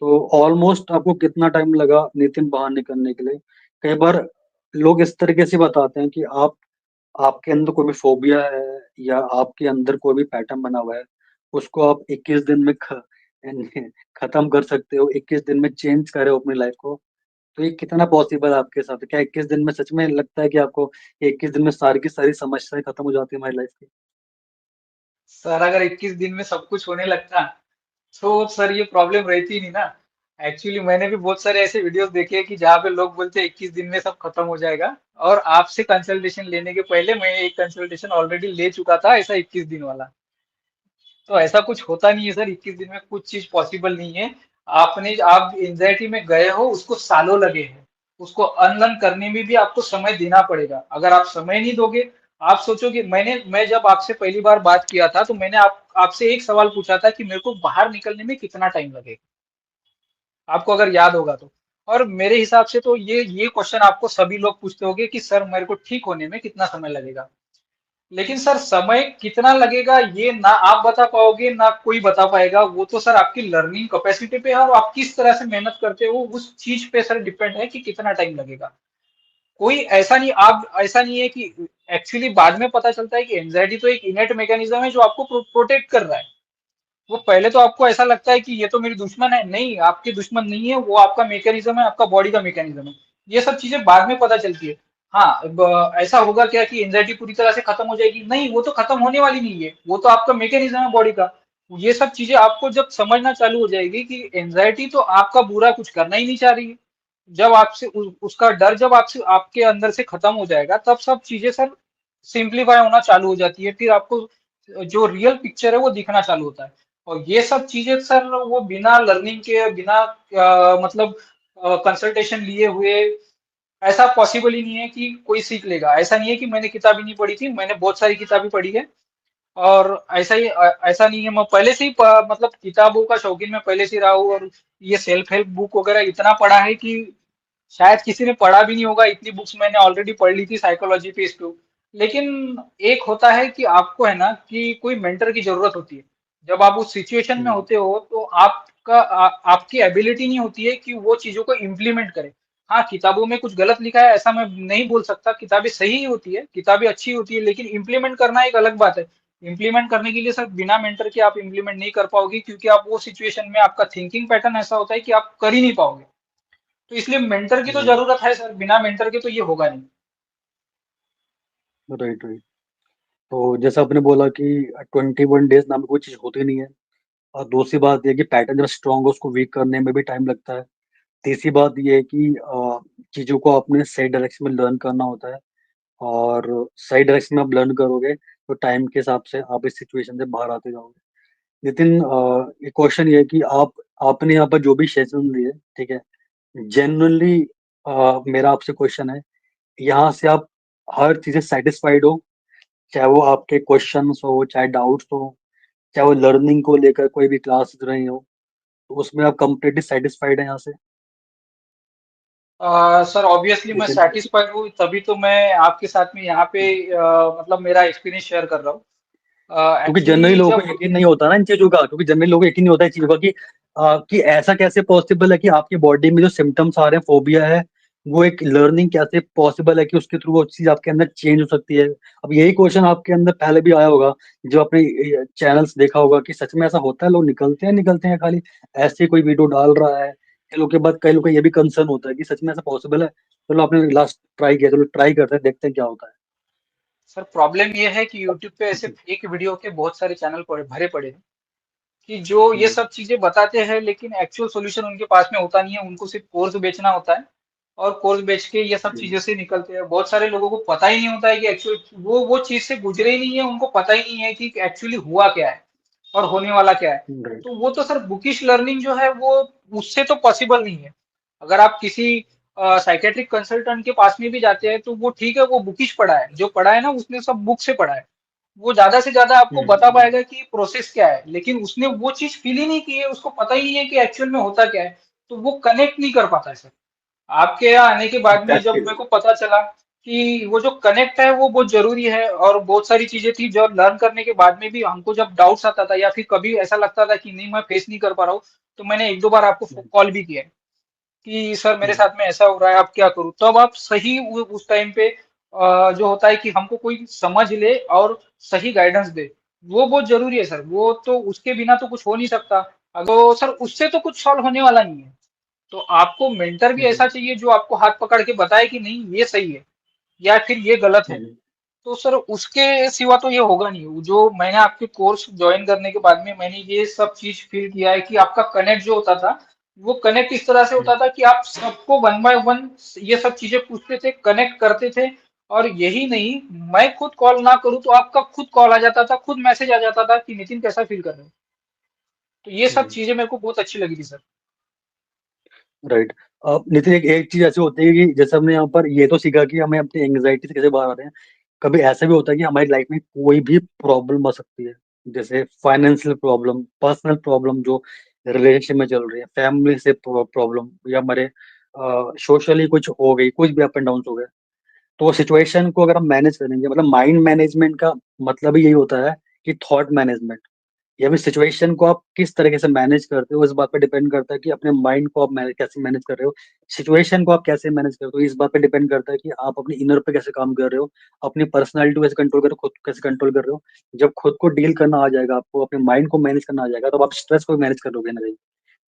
[SPEAKER 1] तो ऑलमोस्ट आपको कितना टाइम लगा नितिन बाहर निकलने के लिए? कई बार लोग इस तरीके से बताते हैं कि आप आपके अंदर कोई भी फोबिया है या आपके अंदर कोई भी पैटर्न बना हुआ है, उसको आप 21 दिन में खत्म कर सकते हो, 21 दिन में चेंज करे हो अपनी लाइफ को। तो ये कितना पॉसिबल है आपके साथ? क्या 21 दिन में सच में लगता है कि आपको 21 दिन में सारी की सारी समस्याएं खत्म हो जाती है हमारी लाइफ की?
[SPEAKER 2] सर अगर 21 दिन में सब कुछ होने लगता तो सर ये प्रॉब्लम रहती ही नहीं ना। एक्चुअली मैंने भी बहुत सारे ऐसे वीडियोस देखे हैं कि जहाँ पे लोग बोलते हैं 21 दिन में सब खत्म हो जाएगा। और आपसे कंसल्टेशन लेने के पहले मैं एक कंसल्टेशन ऑलरेडी ले चुका था ऐसा 21 दिन वाला। तो ऐसा कुछ होता नहीं है सर, 21 दिन में कुछ चीज पॉसिबल नहीं है। आप एंजाइटी में गए हो, उसको सालों लगे हैं। उसको अनलर्न करने में भी आपको समय देना पड़ेगा। अगर आप समय नहीं दोगे, आप सोचोगे, मैं जब आपसे पहली बार बात किया था तो मैंने आपसे एक सवाल पूछा था कि मेरे को बाहर निकलने में कितना टाइम लगेगा, आपको अगर याद होगा तो। और मेरे हिसाब से तो ये क्वेश्चन आपको सभी लोग पूछते होंगे कि सर मेरे को ठीक होने में कितना समय लगेगा। लेकिन सर समय कितना लगेगा ये ना आप बता पाओगे ना कोई बता पाएगा। वो तो सर आपकी लर्निंग कैपेसिटी पे है और आप किस तरह से मेहनत करते हो उस चीज पे सर डिपेंड है कि कितना टाइम लगेगा। कोई ऐसा नहीं, आप ऐसा नहीं है कि एक्चुअली बाद में पता चलता है कि एंजाइटी तो एक इनेट मैकेनिज्म है जो आपको प्रोटेक्ट कर रहा है। वो पहले तो आपको ऐसा लगता है कि ये तो मेरी दुश्मन है, नहीं आपकी दुश्मन नहीं है, वो आपका मैकेनिज्म है, आपका बॉडी का मैकेनिज्म है। ये सब चीजें बाद में पता चलती है। हाँ, ऐसा होगा क्या कि एंजाइटी पूरी तरह से खत्म हो जाएगी? नहीं, वो तो खत्म होने वाली नहीं है, वो तो आपका मैकेनिज्म है बॉडी का। ये सब चीजें आपको जब समझना चालू हो जाएगी कि एंजाइटी तो आपका बुरा कुछ करना ही नहीं चाह रही है, जब आपसे उसका डर जब आपसे आपके अंदर से खत्म हो जाएगा, तब सब चीजें सर सिंप्लीफाई होना चालू हो जाती है। फिर आपको जो रियल पिक्चर है वो दिखना चालू होता है। और ये सब चीजें सर वो बिना लर्निंग के, बिना मतलब कंसल्टेशन लिए हुए ऐसा पॉसिबल ही नहीं है कि कोई सीख लेगा। ऐसा नहीं है कि मैंने किताबें नहीं पढ़ी थी, मैंने बहुत सारी किताबें पढ़ी है। और ऐसा नहीं है, मैं पहले से ही मतलब किताबों का शौकीन मैं पहले से ही रहा हूँ। और ये सेल्फ हेल्प बुक वगैरह इतना पढ़ा है कि शायद किसी ने पढ़ा भी नहीं होगा, इतनी बुक्स मैंने ऑलरेडी पढ़ ली थी साइकोलॉजी पे, इसको। लेकिन एक होता है कि आपको है ना कि कोई मेंटर की जरूरत होती है। जब आप उस सिचुएशन में
[SPEAKER 1] हम्म।
[SPEAKER 2] होते हो तो आपकी एबिलिटी नहीं होती है कि वो चीजों को इम्प्लीमेंट करें। हाँ, किताबों में कुछ गलत लिखा है ऐसा मैं नहीं बोल सकता, किताबें सही ही होती है, किताबें अच्छी होती है, लेकिन इम्प्लीमेंट करना एक अलग बात है। इम्प्लीमेंट करने के लिए सर बिना मेंटर के आप इम्प्लीमेंट नहीं कर पाओगे, क्योंकि आप वो सिचुएशन में आपका थिंकिंग पैटर्न ऐसा होता है कि आप कर ही नहीं पाओगे। तो इसलिए मेंटर की तो
[SPEAKER 1] राइट,
[SPEAKER 2] जरूरत है सर, बिना मेंटर के तो ये होगा नहीं।
[SPEAKER 1] Right, right. तो जैसा आपने बोला कि 21 डेज नाम की कोई चीज होती नहीं है। और दूसरी बात ये है कि पैटर्न जब स्ट्रांग हो उसको वीक करने में भी टाइम लगता है। तीसरी बात ये है कि चीजों को अपने सही डायरेक्शन में लर्न करना होता है। और सही डायरेक्शन में आप लर्न करोगे तो टाइम के हिसाब से आप इस सिचुएशन से बाहर आते जाओगे। नितिन, एक क्वेश्चन ये है कि आप आपने यहाँ पर जो भी सेशन लिए, ठीक है, जेन्युइनली मेरा आपसे क्वेश्चन है, यहाँ से आप हर चीज से सेटिस्फाइड हो? चाहे वो आपके क्वेश्चंस हो, चाहे डाउट्स हो, चाहे वो लर्निंग को लेकर कोई भी क्लासेस रही हो, तो उसमें आप कंप्लीटली सेटिस्फाइड हैं यहाँ से?
[SPEAKER 2] सर ऑब्वियसली मैं
[SPEAKER 1] नितिन,
[SPEAKER 2] सेटिस्फाइड हूँ, तभी तो मैं आपके साथ में यहाँ पे मतलब मेरा एक्सपीरियंस शेयर कर रहा हूँ।
[SPEAKER 1] क्योंकि जनरली
[SPEAKER 2] एक्चुअली
[SPEAKER 1] लोगों को
[SPEAKER 2] जब
[SPEAKER 1] यकीन नहीं होता ना इन चीजों का, क्योंकि जनरली लोगों को यकीन नहीं होता इन चीजों का कि ऐसा कैसे पॉसिबल है कि आपकी बॉडी में जो सिम्टम्स आ रहे हैं, फोबिया है, वो एक लर्निंग कैसे पॉसिबल है कि उसके थ्रू वो चीज आपके अंदर चेंज हो सकती है। अब यही क्वेश्चन आपके अंदर पहले भी आया होगा, जो आपने चैनल्स देखा होगा कि सच में ऐसा होता है, लोग निकलते हैं खाली ऐसे ही कोई वीडियो डाल रहा है। कई लोग के बाद कई लोग का ये भी कंसर्न होता है कि सच में ऐसा पॉसिबल है। चलो आपने लास्ट ट्राई किया, चलो ट्राई करते हैं, देखते हैं क्या होता
[SPEAKER 2] सर प्रॉब्लम ये है कि यूट्यूब पे ऐसे
[SPEAKER 1] है।
[SPEAKER 2] फेक वीडियो के बहुत सारे चैनल पड़े भरे पड़े हैं, कि जो ये सब चीजें बताते हैं लेकिन एक्चुअल सॉल्यूशन उनके पास में होता नहीं है, उनको सिर्फ कोर्स बेचना होता है। और कोर्स बेच के ये सब चीजों से निकलते हैं। बहुत सारे लोगों को पता ही नहीं होता है कि एक्चुअल वो चीज से गुजरे ही नहीं है, उनको पता ही नहीं है कि एक्चुअली हुआ क्या है और होने वाला क्या है।
[SPEAKER 1] राइट।
[SPEAKER 2] तो वो तो सर बुकिश लर्निंग जो है वो उससे तो पॉसिबल नहीं है। अगर आप किसी साइकेट्रिक कंसल्टेंट के पास में भी जाते हैं तो वो ठीक है, वो बुकिश पढ़ा है, जो पढ़ा है ना उसने सब बुक से पढ़ा है। वो ज्यादा से ज्यादा आपको बता पाएगा कि प्रोसेस क्या है, लेकिन उसने वो चीज फील ही नहीं की है, उसको पता ही नहीं है कि एक्चुअल में होता क्या है। तो वो कनेक्ट नहीं कर पाता है सर। आपके यहाँ आने के बाद में जब
[SPEAKER 1] एग्जैक्टली।
[SPEAKER 2] मेरे को पता चला कि वो जो कनेक्ट है वो बहुत जरूरी है, और बहुत सारी चीजें थी जो लर्न करने के बाद में भी हमको जब डाउट्स आता था या फिर कभी ऐसा लगता था कि नहीं मैं फेस नहीं कर पा रहा हूँ, तो मैंने एक दो बार आपको कॉल भी किया है कि सर मेरे साथ में ऐसा हो रहा है, आप क्या करूँ। तब आप सही उस टाइम पे जो होता है कि हमको कोई समझ ले और सही गाइडेंस दे, वो बहुत जरूरी है सर। वो तो उसके बिना तो कुछ हो नहीं सकता। अगर सर उससे तो कुछ सॉल्व होने वाला नहीं है। तो आपको मेंटर भी ऐसा चाहिए जो आपको हाथ पकड़ के बताए कि नहीं ये सही है या फिर ये गलत है। तो सर उसके सिवा तो ये होगा नहीं। जो मैंने आपके कोर्स ज्वाइन करने के बाद में मैंने ये सब चीज फील किया है कि आपका कनेक्ट जो होता था, वो कनेक्ट इस तरह से होता था कि आप सबको वन बाय वन ये सब चीजें पूछते थे, कनेक्ट करते थे। और यही नहीं, मैं खुद कॉल ना करूँ तो आपका खुद कॉल आ जाता था, खुद मैसेज आ जाता था कि नितिन कैसा फील कर रहे हो। तो ये सब चीजें मेरे को बहुत अच्छी लगी थी सर।
[SPEAKER 1] राइट। नितिन, एक एक चीज ऐसी होती है कि जैसे हमने यहाँ पर ये तो सीखा कि हमें अपनी एंग्जाइटी से कैसे बाहर आते हैं। कभी ऐसा भी होता है कि हमारी लाइफ में कोई भी प्रॉब्लम आ सकती है, जैसे फाइनेंशियल प्रॉब्लम, पर्सनल प्रॉब्लम जो रिलेशनशिप में चल रही है, फैमिली से प्रॉब्लम, या हमारे सोशली कुछ हो गई, कुछ भी अप एंड डाउन हो गए। तो सिचुएशन को अगर हम मैनेज करेंगे, मतलब माइंड मैनेजमेंट का मतलब ही यही होता है कि थॉट मैनेजमेंट, या फिर सिचुएशन को आप किस तरीके से मैनेज करते हो, इस बात पे डिपेंड करता है कि अपने माइंड को आप कैसे मैनेज कर रहे हो, सिचुएशन को आप कैसे मैनेज करते हो, इस बात पे डिपेंड करता है कि आप अपनी इनर पे कैसे काम कर रहे हो, अपनी पर्सनालिटी को कैसे कंट्रोल कर रहे हो, खुद को कैसे कंट्रोल कर रहे हो। जब खुद को डील करना आ जाएगा, आपको अपने माइंड को मैनेज करना आ जाएगा, तब आप स्ट्रेस को मैनेज कर लोगे ना कहीं।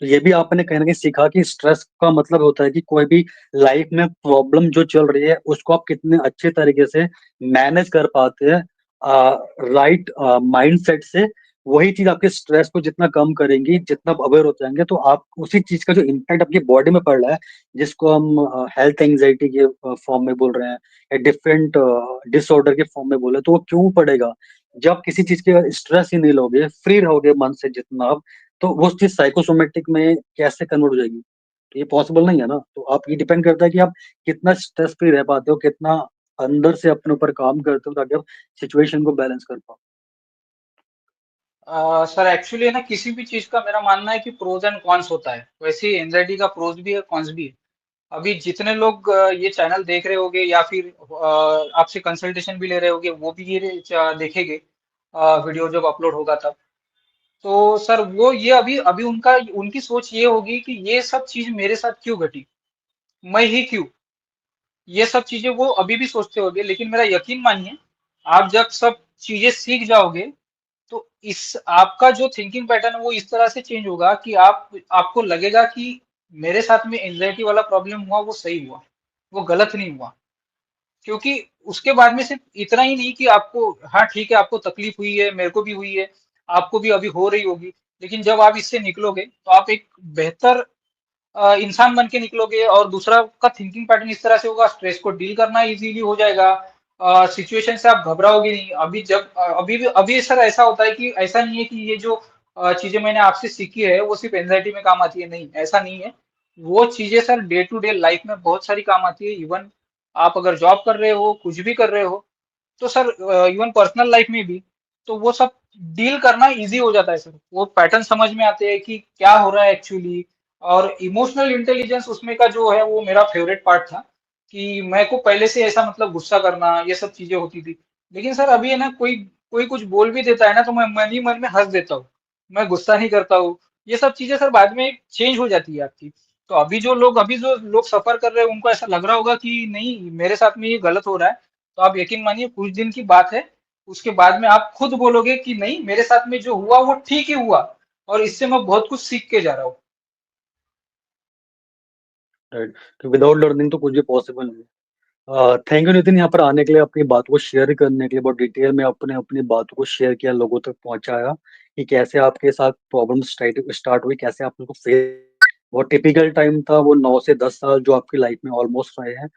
[SPEAKER 1] तो ये भी आपने कहीं ना कहीं सीखा कि स्ट्रेस का मतलब होता है कि कोई भी लाइफ में प्रॉब्लम जो चल रही है उसको आप कितने अच्छे तरीके से मैनेज कर पाते हैं राइट माइंड सेट से। वही चीज आपके स्ट्रेस को जितना कम करेंगी, जितना आप अवेयर हो जाएंगे, तो आप उसी चीज का जो इम्पैक्ट आपकी बॉडी में पड़ रहा है, जिसको हम हेल्थ एंजाइटी के फॉर्म में बोल रहे हैं, या डिफरेंट डिसऑर्डर के फॉर्म में बोल रहे हैं, तो वो क्यों पड़ेगा? जब किसी चीज के स्ट्रेस ही नहीं लोगे, फ्री रहोगे मन से जितना आप, तो वो चीज साइकोसोमेटिक में कैसे कन्वर्ट हो जाएगी? तो ये पॉसिबल नहीं है ना। तो आप, ये डिपेंड करता है कि आप कितना स्ट्रेस फ्री रह पाते हो, कितना अंदर से अपने ऊपर काम करते हो, ताकि आप सिचुएशन को बैलेंस कर पाओ।
[SPEAKER 2] सर एक्चुअली है ना, किसी भी चीज का मेरा मानना है कि प्रोज एंड कॉन्स होता है, वैसे ही एंजाइटी का प्रोज भी है कॉन्स भी है। अभी जितने लोग ये चैनल देख रहे होंगे या फिर आपसे कंसल्टेशन भी ले रहे होंगे, वो भी ये देखेंगे वीडियो जब अपलोड होगा तब। तो सर वो ये अभी अभी उनका उनकी सोच ये होगी कि ये सब चीज मेरे साथ क्यों घटी, मैं ही क्यों। ये सब चीजें वो अभी भी सोचते होंगे, लेकिन मेरा यकीन मानिए, आप जब सब चीजें सीख जाओगे तो इस आपका जो थिंकिंग पैटर्न है वो इस तरह से चेंज होगा कि आप आपको लगेगा कि मेरे साथ में एंजाइटी वाला प्रॉब्लम हुआ वो सही हुआ, वो गलत नहीं हुआ। क्योंकि उसके बाद में सिर्फ इतना ही नहीं कि आपको, हाँ ठीक है, आपको तकलीफ हुई है, मेरे को भी हुई है, आपको भी अभी हो रही होगी, लेकिन जब आप इससे निकलोगे तो आप एक बेहतर इंसान बन के निकलोगे। और दूसरा का थिंकिंग पैटर्न इस तरह से होगा, स्ट्रेस को डील करना इजीली हो जाएगा, सिचुएशन से आप घबराओगे नहीं। अभी जब अभी भी अभी सर ऐसा होता है कि ऐसा नहीं है कि ये जो चीजें मैंने आपसे सीखी है वो सिर्फ एंजाइटी में काम आती है, नहीं ऐसा नहीं है। वो चीजें sir day to day life में बहुत सारी काम आती है। इवन आप अगर जॉब कर रहे हो, कुछ भी कर रहे हो, तो सर इवन पर्सनल लाइफ में भी, तो वो सब डील करना इजी हो जाता है सर। वो पैटर्न समझ में आते हैं कि क्या हो रहा है एक्चुअली। और इमोशनल इंटेलिजेंस उसमें का जो है वो मेरा फेवरेट पार्ट था, कि मैं को पहले से ऐसा मतलब गुस्सा करना ये सब चीजें होती थी। लेकिन सर अभी है ना, कोई कोई कुछ बोल भी देता है ना तो मैं मन ही मन में हंस देता हूँ, मैं गुस्सा नहीं करता हूँ। ये सब चीजें सर बाद में चेंज हो जाती है आपकी। तो अभी जो लोग सफर कर रहे हैं उनको ऐसा लग रहा होगा कि नहीं मेरे साथ में ये गलत हो रहा है, तो आप यकीन मानिए कुछ दिन की बात है, उसके बाद में आप खुद बोलोगे कि नहीं मेरे साथ में जो हुआ वो ठीक ही हुआ, और इससे मैं बहुत कुछ सीख के जा रहा हूँ।
[SPEAKER 1] राइट। तो विदाउट लर्निंग तो कुछ भी पॉसिबल नहीं। थैंक यू नितिन, यहाँ पर आने के लिए, अपनी बात को शेयर करने के लिए, बहुत डिटेल में अपने अपनी बातों को शेयर किया, लोगों तक पहुंचाया कि कैसे आपके साथ प्रॉब्लम स्टार्ट हुई, कैसे आपने उसको फेस। वो टिपिकल टाइम था, वो 9 से 10 साल जो आपकी लाइफ में ऑलमोस्ट रहे हैं,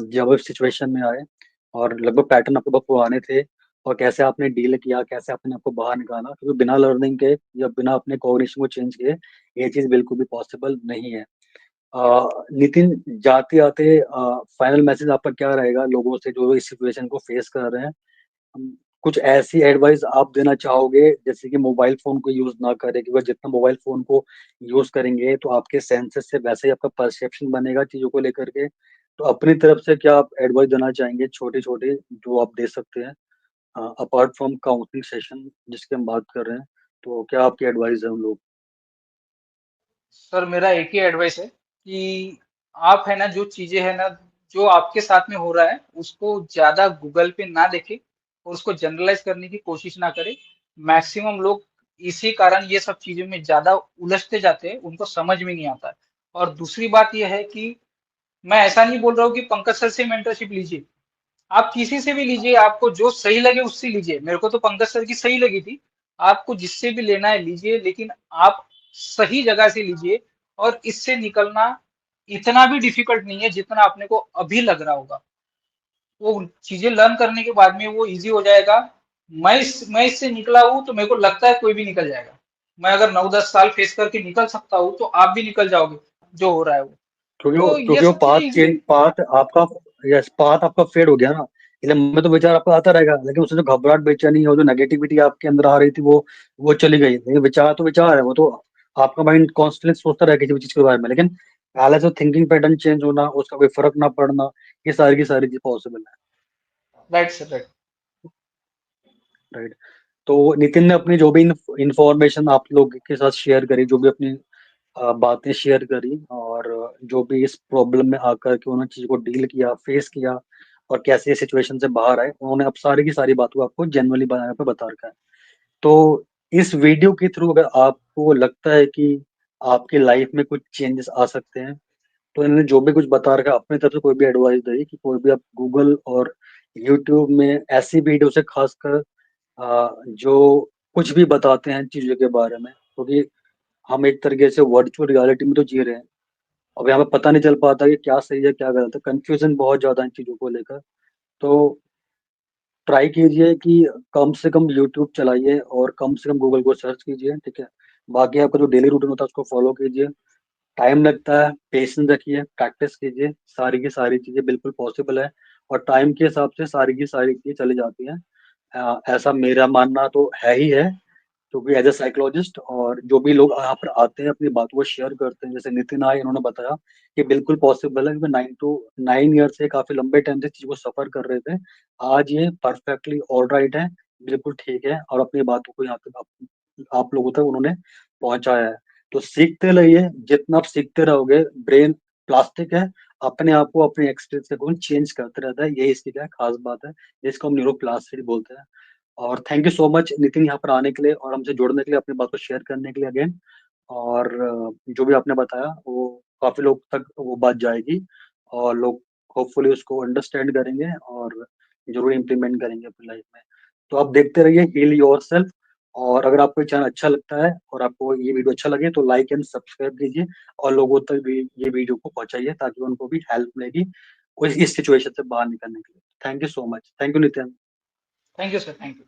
[SPEAKER 1] जब आप सिचुएशन में आए, और लगभग पैटर्न आपके बहुत पुराने थे, और कैसे आपने डील किया, कैसे आपने आपको बाहर निकाला, क्योंकि बिना लर्निंग के या बिना अपने कॉग्निशन को चेंज किए ये चीज़ बिल्कुल भी पॉसिबल नहीं है। नितिन, जाते आते फाइनल मैसेज आपका क्या रहेगा लोगों से जो इस सिचुएशन को फेस कर रहे हैं? कुछ ऐसी एडवाइस आप देना चाहोगे, जैसे कि मोबाइल फोन को यूज ना करें, क्योंकि जितना मोबाइल फोन को यूज करेंगे तो आपके सेंसेस से वैसे ही आपका परसेप्शन बनेगा चीजों को लेकर के। तो अपनी तरफ से क्या आप एडवाइस देना चाहेंगे, छोटे छोटे, जो आप दे सकते हैं, अपार्ट फ्रॉम काउंसलिंग सेशन जिसकी हम बात कर रहे हैं? तो क्या आपकी एडवाइस है उन लोग?
[SPEAKER 2] सर मेरा एक ही एडवाइस है कि आप है ना, जो चीजें है ना, जो आपके साथ में हो रहा है उसको ज्यादा गूगल पे ना देखें और उसको जनरलाइज करने की कोशिश ना करें। मैक्सिमम लोग इसी कारण ये सब चीजों में ज्यादा उलझते जाते हैं, उनको समझ में नहीं आता है। और दूसरी बात यह है कि मैं ऐसा नहीं बोल रहा हूँ कि पंकज सर से मेंटरशिप लीजिए, आप किसी से भी लीजिए, आपको जो सही लगे उससे लीजिए। मेरे को तो पंकज सर की सही लगी थी, आपको जिससे भी लेना है लीजिए, लेकिन आप सही जगह से लीजिए। और इससे निकलना इतना भी डिफिकल्ट नहीं है जितना अपने को अभी लग रहा होगा। वो चीजें लर्न करने के बाद में वो इजी हो जाएगा। मैं इससे निकला हूं तो मेरे को लगता है कोई भी निकल जाएगा। मैं अगर 9-10 साल फेस करके निकल सकता हूँ तो आप भी निकल जाओगे, जो हो रहा है वो। तो ये
[SPEAKER 1] क्योंकि वो
[SPEAKER 2] सब
[SPEAKER 1] पाथ
[SPEAKER 2] चीजें इजी
[SPEAKER 1] चेंज,
[SPEAKER 2] है।
[SPEAKER 1] पाथ आपका, यस, पाथ आपका फेड हो गया ना, इसलिए मैं तो विचार आपका आता रहेगा, लेकिन उससे जो घबराहट, बेचैनी और जो नेगेटिविटी आपके अंदर आ रही थी वो चली गई। लेकिन विचार तो विचार है, वो तो आपका माइंड कॉन्स्टेंटली सोचता रहे किसी भी चीज के बारे में, लेकिन पहले से थिंकिंग पैटर्न चेंज होना, उसका कोई फर्क ना पड़ना, ये सारी की सारी चीज पॉसिबल है।
[SPEAKER 2] Right sir, right.
[SPEAKER 1] राइट। तो नितिन ने अपनी जो भी इंफॉर्मेशन आप लोग के साथ शेयर करी, जो भी अपनी बातें शेयर करी, और जो भी इस प्रॉब्लम में आकर के उन्होंने चीज को डील किया, फेस किया, और कैसे सिचुएशन से बाहर आए, उन्होंने अब सारी की सारी बातों आपको जेन्युइनली बनाने पे बता रखा है। तो इस वीडियो के थ्रू अगर आपको लगता है कि आपकी लाइफ में कुछ चेंजेस आ सकते हैं, तो इन्होंने जो भी कुछ बता रखा है, अपनी तरफ से कोई भी एडवाइस दी कि कोई भी आप गूगल और यूट्यूब में ऐसी वीडियो से खासकर जो कुछ भी बताते हैं चीजों के बारे में, क्योंकि हम एक तरीके से वर्चुअल रियलिटी में तो जी रहे हैं। अब यहाँ पे पता नहीं चल पाता कि क्या सही है क्या गलत है, कंफ्यूजन बहुत ज्यादा है इन चीजों को लेकर। तो ट्राई कीजिए कि कम से कम यूट्यूब चलाइए और कम से कम गूगल को सर्च कीजिए, ठीक है। बाकी आपका जो डेली रूटीन होता है उसको फॉलो कीजिए। टाइम लगता है, पेशेंस रखिए, प्रैक्टिस कीजिए, सारी की सारी चीजें बिल्कुल पॉसिबल है, और टाइम के हिसाब से सारी की सारी चीजें चली जाती हैं। ऐसा मेरा मानना तो है ही है, क्योंकि एज ए साइकोलॉजिस्ट, और जो भी लोग यहाँ पर आते हैं अपनी बातों को शेयर करते हैं, जैसे नितिन आए, इन्होंने बताया कि बिल्कुल पॉसिबल है, क्योंकि 9 to 9 ईयर से काफी लंबे टाइम से चीज को सफर कर रहे थे। आज ये परफेक्टली ऑल राइट है, बिल्कुल ठीक है, और अपनी बातों को यहाँ तक आप लोगों तक उन्होंने पहुंचाया है। तो सीखते रहिए, जितना आप सीखते रहोगे, ब्रेन प्लास्टिक है, अपने आप को अपने एक्सपीरियंस के अकॉर्डिंग चेंज करते रहता है, यही इसकी क्या खास बात है, जिसको हम न्यूरोप्लास्टिसिटी बोलते हैं। और thank you so much Nitin, यहाँ पर आने के लिए और हमसे जुड़ने के लिए, अपनी बात को शेयर करने के लिए अगेन। और जो भी आपने बताया वो काफी लोग तक वो बात जाएगी, और लोग होपफुली उसको अंडरस्टैंड करेंगे और जरूर इम्प्लीमेंट करेंगे अपनी लाइफ में। तो आप देखते रहिए हील योरसेल्फ। और अगर आपको ये चैनल अच्छा लगता है और आपको ये वीडियो अच्छा लगे तो लाइक एंड सब्सक्राइब कीजिए, और लोगों तक भी ये वीडियो को पहुंचाइए ताकि उनको भी हेल्प मिलेगी कोई इस सिचुएशन से बाहर निकलने के लिए। Thank you so much. Thank you Nitin.
[SPEAKER 2] Thank you sir, thank you.